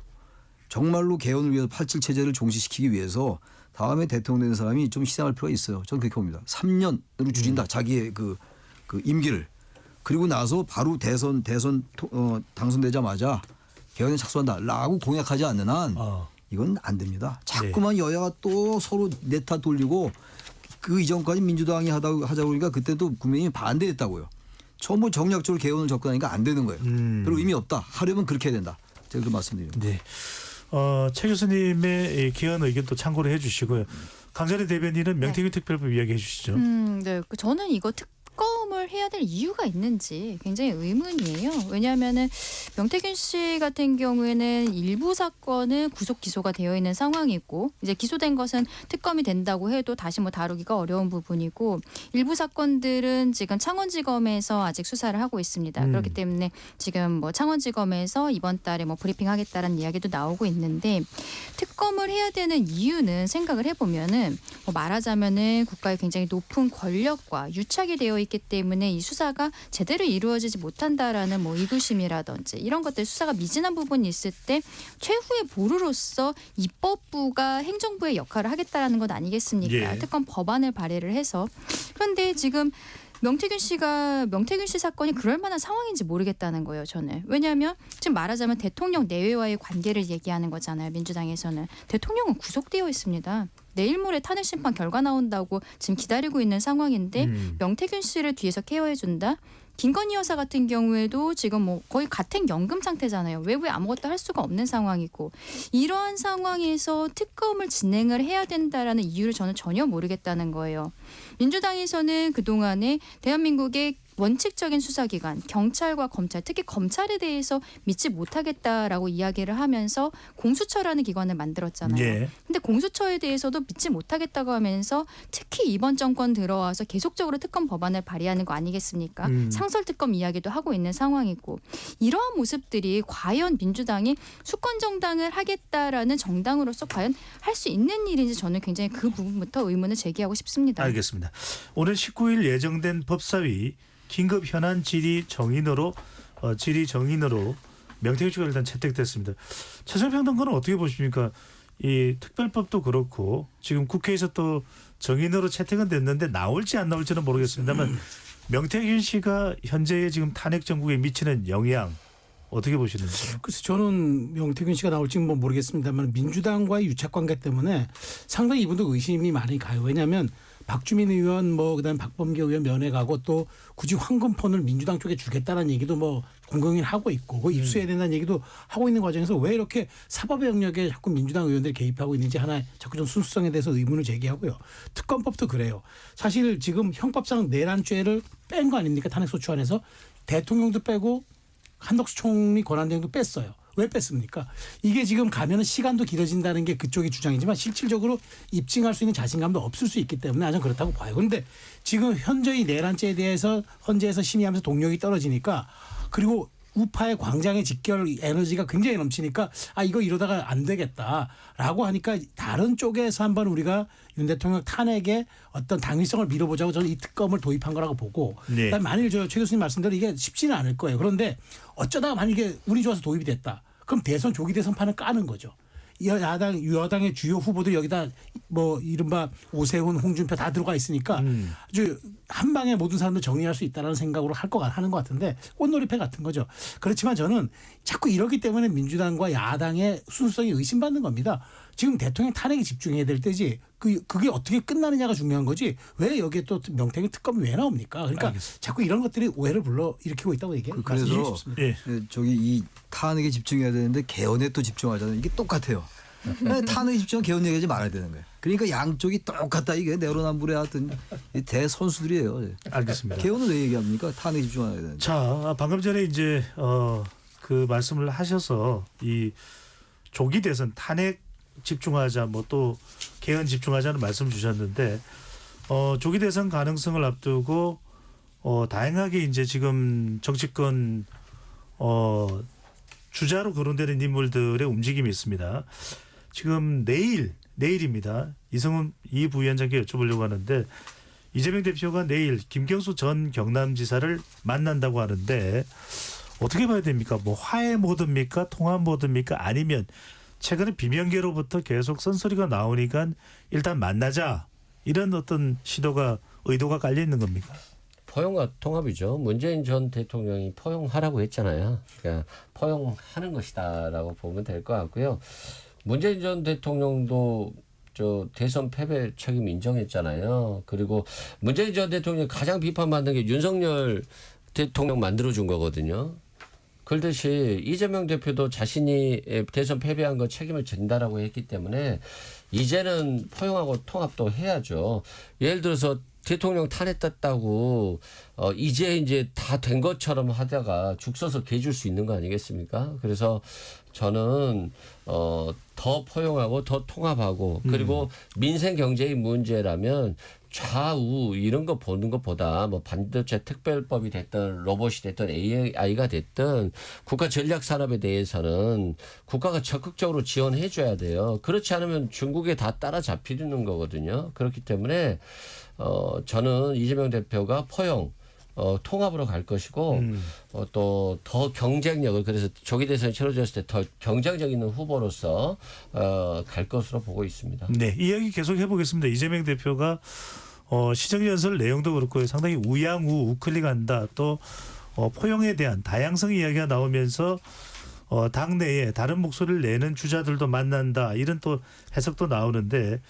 정말로 개헌을 위해서 87 체제를 종식시키기 위해서 다음에 대통령 되는 사람이 좀 희생할 필요가 있어요. 저는 그렇게 봅니다. 3년으로 줄인다. 자기의 그 임기를. 그리고 나서 바로 대선 당선되자마자 개헌에 착수한다라고 공약하지 않는 한 이건 안 됩니다. 자꾸만 여야가 또 서로 내 탓 돌리고 그 이전까지 민주당이 하자고 그러니까 그때 또 국민이 반대했다고요. 전부 정략적으로 개헌을 접근하니까 안 되는 거예요. 별로 의미 없다. 하려면 그렇게 해야 된다. 제가 그 말씀드립니다. 네. 최 교수님의 개헌 의견 또 참고를 해주시고요. 강전의 대변인은 명태균 특별법 이야기해 주시죠. 네. 저는 이거 특검을 해야 될 이유가 있는지 굉장히 의문이에요. 왜냐하면은 명태균 씨 같은 경우에는 일부 사건은 구속 기소가 되어 있는 상황이고 이제 기소된 것은 특검이 된다고 해도 다시 뭐 다루기가 어려운 부분이고 일부 사건들은 지금 창원지검에서 아직 수사를 하고 있습니다. 그렇기 때문에 지금 뭐 창원지검에서 이번 달에 뭐 브리핑하겠다라는 이야기도 나오고 있는데 특검을 해야 되는 이유는 생각을 해보면은 뭐 말하자면은 국가의 굉장히 높은 권력과 유착이 되어 있기 때문에 이 수사가 제대로 이루어지지 못한다라는 뭐 의구심이라든지 이런 것들 수사가 미진한 부분이 있을 때 최후의 보루로서 입법부가 행정부의 역할을 하겠다라는 것 아니겠습니까? 예. 특검 법안을 발의를 해서 그런데 지금 명태균 씨 사건이 그럴 만한 상황인지 모르겠다는 거예요. 저는. 왜냐하면 지금 말하자면 대통령 내외와의 관계를 얘기하는 거잖아요. 민주당에서는. 대통령은 구속되어 있습니다. 내일 모레 탄핵 심판 결과 나온다고 지금 기다리고 있는 상황인데 명태균 씨를 뒤에서 케어해 준다. 김건희 여사 같은 경우에도 지금 뭐 거의 가택연금 상태잖아요. 외부에 아무것도 할 수가 없는 상황이고 이러한 상황에서 특검을 진행을 해야 된다라는 이유를 저는 전혀 모르겠다는 거예요. 민주당에서는 그동안에 대한민국의 원칙적인 수사기관, 경찰과 검찰, 특히 검찰에 대해서 믿지 못하겠다라고 이야기를 하면서 공수처라는 기관을 만들었잖아요. 예. 근데 공수처에 대해서도 믿지 못하겠다고 하면서 특히 이번 정권 들어와서 계속적으로 특검 법안을 발의하는 거 아니겠습니까? 상설특검 이야기도 하고 있는 상황이고 이러한 모습들이 과연 민주당이 수권정당을 하겠다라는 정당으로서 과연 할 수 있는 일인지 저는 굉장히 그 부분부터 의문을 제기하고 싶습니다. 알겠습니다. 오늘 19일 예정된 법사위 긴급 현안 질의 정인으로 명태균 씨가 일단 채택됐습니다. 최소평등권은 어떻게 보십니까? 이 특별법도 그렇고 지금 국회에서 또 정인으로 채택은 됐는데 나올지 안 나올지는 모르겠습니다만 명태균 씨가 현재의 지금 탄핵 정국에 미치는 영향 어떻게 보시는지요? 그래서 저는 명태균 씨가 나올지는 뭐 모르겠습니다만 민주당과의 유착관계 때문에 상당히 이분도 의심이 많이 가요. 왜냐하면 박주민 의원 그다음에 박범계 의원 면회가고 또 굳이 황금폰을 민주당 쪽에 주겠다는 얘기도 뭐 공공연 하고 있고 그 입수해야 된다는 얘기도 하고 있는 과정에서 왜 이렇게 사법의 영역에 자꾸 민주당 의원들이 개입하고 있는지 하나 자꾸 좀 순수성에 대해서 의문을 제기하고요. 특검법도 그래요. 사실 지금 형법상 내란죄를 뺀 거 아닙니까? 탄핵소추안에서 대통령도 빼고 한덕수 총리 권한대행도 뺐어요. 왜 뺐습니까? 이게 지금 가면은 시간도 길어진다는 게 그쪽의 주장이지만 실질적으로 입증할 수 있는 자신감도 없을 수 있기 때문에 아주 그렇다고 봐요. 그런데 지금 현저히 내란죄에 대해서 헌재에서 심의하면서 동력이 떨어지니까 그리고 우파의 광장의 직결 에너지가 굉장히 넘치니까 이거 이러다가 안 되겠다라고 하니까 다른 쪽에서 한번 우리가 윤 대통령 탄핵에 어떤 당위성을 밀어보자고 저는 이 특검을 도입한 거라고 보고 네. 그다음에 만일 최 교수님 말씀대로 이게 쉽지는 않을 거예요. 그런데 어쩌다가 만약에 운이 좋아서 도입이 됐다. 그럼 대선 조기 대선판을 까는 거죠. 여당의 주요 후보들 여기다 뭐 이른바 오세훈, 홍준표 다 들어가 있으니까 아주 한 방에 모든 사람들 정리할 수 있다라는 생각으로 하는 것 같은데 꽃놀이패 같은 거죠. 그렇지만 저는 자꾸 이러기 때문에 민주당과 야당의 순수성이 의심받는 겁니다. 지금 대통령 탄핵에 집중해야 될 때지 그게 어떻게 끝나느냐가 중요한 거지 왜 여기에 또 명태균 특검이 왜 나옵니까? 그러니까 알겠습니다. 자꾸 이런 것들이 오해를 불러일으키고 있다고 얘기해요. 그래서 예. 저기 이 탄핵에 집중해야 되는데 개헌에 또 집중하잖아요. 이게 똑같아요. 탄핵에 집중하면 개헌 얘기하지 말아야 되는 거예요. 그러니까 양쪽이 똑같다. 이게 내로남불의 하여튼 이 대선수들이에요. 알겠습니다. 개헌은 왜 얘기합니까? 탄핵에 집중해야 되는데. 자, 방금 전에 이제 그 말씀을 하셔서 이 조기 대선 탄핵 집중하자 뭐 또 개헌 집중하자는 말씀 주셨는데 조기 대선 가능성을 앞두고 다양하게 이제 지금 정치권 주자로 거론되는 인물들의 움직임이 있습니다. 지금 내일입니다. 이성훈 이 부위원장께 여쭤보려고 하는데 이재명 대표가 내일 김경수 전 경남지사를 만난다고 하는데 어떻게 봐야 됩니까? 뭐 화해 모드입니까? 통합 모드입니까? 아니면 최근에 비명계로부터 계속 쓴소리가 나오니까 일단 만나자 이런 어떤 의도가 깔려 있는 겁니까? 포용과 통합이죠. 문재인 전 대통령이 포용하라고 했잖아요. 그러니까 포용하는 것이다라고 보면 될 것 같고요. 문재인 전 대통령도 대선 패배 책임 인정했잖아요. 그리고 문재인 전 대통령이 가장 비판받는 게 윤석열 대통령 만들어준 거거든요. 그렇듯이 이재명 대표도 자신이 대선 패배한 거 책임을 진다라고 했기 때문에 이제는 포용하고 통합도 해야죠. 예를 들어서 대통령 탄핵됐다고 이제 다 된 것처럼 하다가 죽 서서 개 줄 수 있는 거 아니겠습니까? 그래서 저는 더 포용하고 더 통합하고 그리고 민생 경제의 문제라면 좌우 이런 거 보는 것보다 뭐 반도체 특별법이 됐든 로봇이 됐든 AI가 됐든 국가 전략 산업에 대해서는 국가가 적극적으로 지원해 줘야 돼요. 그렇지 않으면 중국에 다 따라잡히는 거거든요. 그렇기 때문에 저는 이재명 대표가 포용 통합으로 갈 것이고 또 더 경쟁력을 그래서 조기 대선이 치러졌을 때 더 경쟁력 있는 후보로서 갈 것으로 보고 있습니다. 네, 이야기 계속 해보겠습니다. 이재명 대표가 시정연설 내용도 그렇고 상당히 우양우 우클릭한다. 또 포용에 대한 다양성 이야기가 나오면서 당내에 다른 목소리를 내는 주자들도 만난다. 이런 또 해석도 나오는데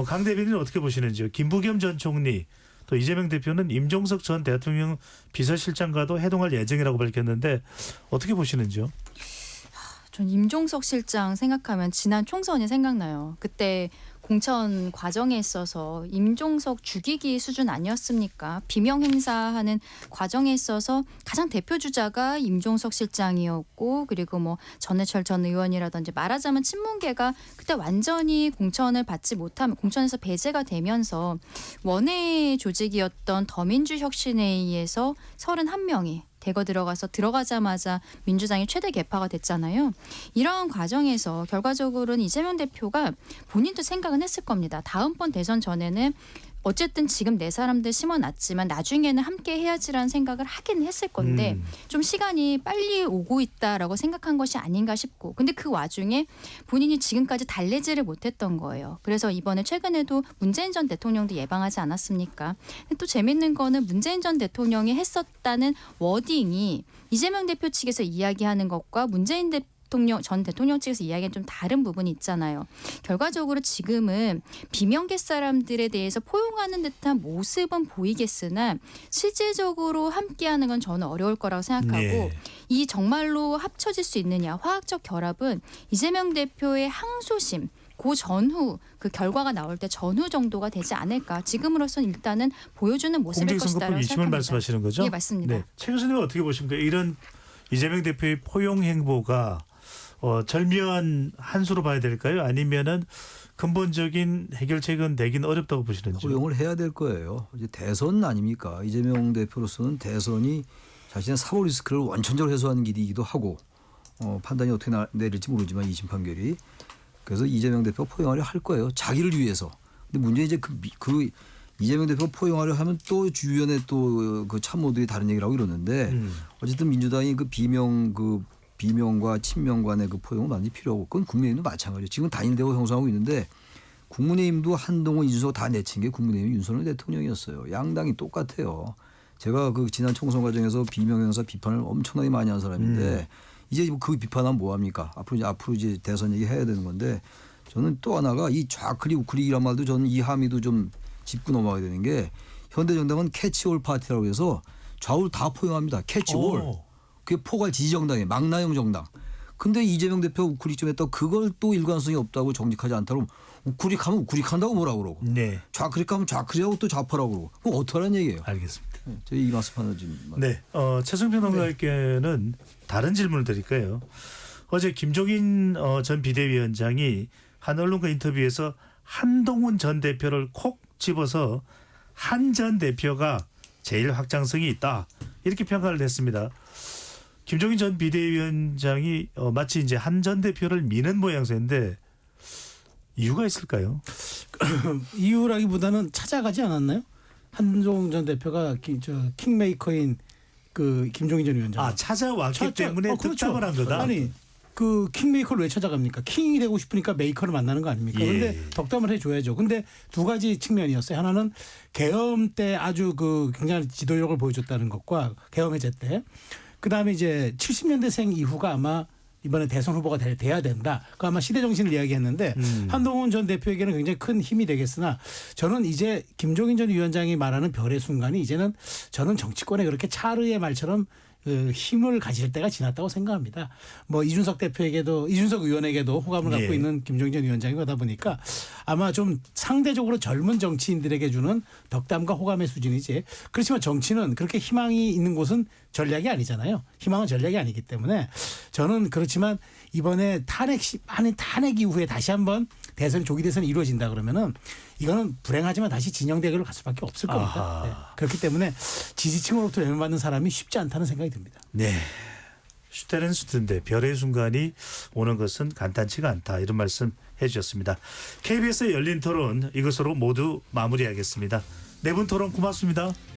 강 대변인은 어떻게 보시는지요? 김부겸 전 총리 또 이재명 대표는 임종석 전 대통령 비서실장과도 회동할 예정이라고 밝혔는데 어떻게 보시는지요? 전 임종석 실장 생각하면 지난 총선이 생각나요. 그때 공천 과정에 있어서 임종석 죽이기 수준 아니었습니까? 비명 행사하는 과정에 있어서 가장 대표 주자가 임종석 실장이었고 그리고 뭐 전해철 전 의원이라든지 말하자면 친문계가 그때 완전히 공천을 받지 못하면 공천에서 배제가 되면서 원외 조직이었던 더민주혁신회의에서 31명이 대거 들어가자마자 민주당이 최대 개파가 됐잖아요. 이러한 과정에서 결과적으로는 이재명 대표가 본인도 생각은 했을 겁니다. 다음번 대선 전에는 어쨌든 지금 내 사람들 심어놨지만 나중에는 함께 해야지라는 생각을 하긴 했을 건데 좀 시간이 빨리 오고 있다라고 생각한 것이 아닌가 싶고 근데 그 와중에 본인이 지금까지 달래지를 못했던 거예요. 그래서 이번에 최근에도 문재인 전 대통령도 예방하지 않았습니까? 근데 또 재밌는 거는 문재인 전 대통령이 했었다는 워딩이 이재명 대표 측에서 이야기하는 것과 문재인 전 대통령 측에서 이야기는 좀 다른 부분이 있잖아요. 결과적으로 지금은 비명계 사람들에 대해서 포용하는 듯한 모습은 보이겠으나 실질적으로 함께하는 건 저는 어려울 거라고 생각하고 네. 이 정말로 합쳐질 수 있느냐 화학적 결합은 이재명 대표의 항소심 그 전후 그 결과가 나올 때 전후 정도가 되지 않을까. 지금으로서는 일단은 보여주는 모습일 것이다라고 공직선거법 2심을 생각합니다. 말씀하시는 거죠? 예, 맞습니다. 네. 최 교수님은 어떻게 보십니까? 이런 이재명 대표의 포용 행보가 절묘한 한 수로 봐야 될까요? 아니면은 근본적인 해결책은 되긴 어렵다고 보시는지요? 포용을 해야 될 거예요. 이제 대선 아닙니까? 이재명 대표로서는 대선이 자신의 사고 리스크를 원천적으로 해소하는 길이기도 하고 판단이 어떻게 내릴지 모르지만 2심 판결이 그래서 이재명 대표 포용하려 할 거예요. 자기를 위해서. 근데 문제는 이제 그 이재명 대표 포용하려 하면 또 주변에 또 그 참모들이 다른 얘기를 하고 이러는데 어쨌든 민주당이 그 비명과 친명 간의 그 포용은 많이 필요하고 그건 국민의힘도 마찬가지예요. 지금 단일대우 형성하고 있는데 국민의힘도 한동훈 이준석 다 내친 게 국민의힘 윤석열 대통령이었어요. 양당이 똑같아요. 제가 그 지난 총선 과정에서 비명 형사 비판을 엄청나게 많이 한 사람인데 이제 그 비판하면 뭐 합니까? 앞으로 이제 대선 얘기 해야 되는 건데 저는 또 하나가 이 좌클릭 우클릭이란 말도 저는 이 함의도 좀 짚고 넘어가야 되는 게 현대정당은 캐치올 파티라고 해서 좌우를 다 포용합니다. 캐치올. 그게 포괄 지지정당이에요. 망나형 정당. 근데 이재명 대표 우클릭 좀 했다 그걸 또 일관성이 없다고 정직하지 않다고 우클릭하면 우클릭한다고 뭐라고 그러고 네. 좌클릭하면 좌클릭하고 또 좌파라고 그러고 그거 어떡하라는 얘기예요. 알겠습니다. 저희 이 말씀 하나 좀. 네, 최승평 평론가께는 다른 질문을 드릴까요? 어제 김종인 전 비대위원장이 한 언론과 인터뷰에서 한동훈 전 대표를 콕 집어서 한 전 대표가 제일 확장성이 있다 이렇게 평가를 했습니다. 김종인 전 비대위원장이 마치 이제 한 전 대표를 미는 모양새인데 이유가 있을까요? 이유라기보다는 찾아가지 않았나요? 한동훈 전 대표가 킹메이커인 그 김종인 전 위원장. 찾아왔기 때문에 득담을 한 거다. 아니 그 킹메이커를 왜 찾아갑니까? 킹이 되고 싶으니까 메이커를 만나는 거 아닙니까? 그런데 덕담을 해줘야죠. 근데 두 가지 측면이었어요. 하나는 계엄 때 아주 그 굉장한 지도력을 보여줬다는 것과 계엄 해제 때. 그다음에 이제 70년대생 이후가 아마 이번에 대선 후보가 돼야 된다. 그 아마 시대 정신을 이야기했는데 한동훈 전 대표에게는 굉장히 큰 힘이 되겠으나 저는 이제 김종인 전 위원장이 말하는 별의 순간이 이제는 저는 정치권에 그렇게 차르의 말처럼 그 힘을 가질 때가 지났다고 생각합니다. 뭐 이준석 의원에게도 호감을 갖고 있는 김종인 전 위원장이 하다 보니까 아마 좀 상대적으로 젊은 정치인들에게 주는 덕담과 호감의 수준이지. 그렇지만 정치는 그렇게 희망이 있는 곳은 전략이 아니잖아요. 희망은 전략이 아니기 때문에 저는 그렇지만 이번에 탄핵 이후에 다시 한번 조기 대선이 이루어진다 그러면은 이거는 불행하지만 다시 진영 대결을 갈 수밖에 없을 겁니다. 네. 그렇기 때문에 지지층으로부터 외면받는 사람이 쉽지 않다는 생각이 듭니다. 네. 슈테는 슈트인데 별의 순간이 오는 것은 간단치가 않다. 이런 말씀 해주셨습니다. KBS 열린 토론 이것으로 모두 마무리하겠습니다. 네 분 토론 고맙습니다.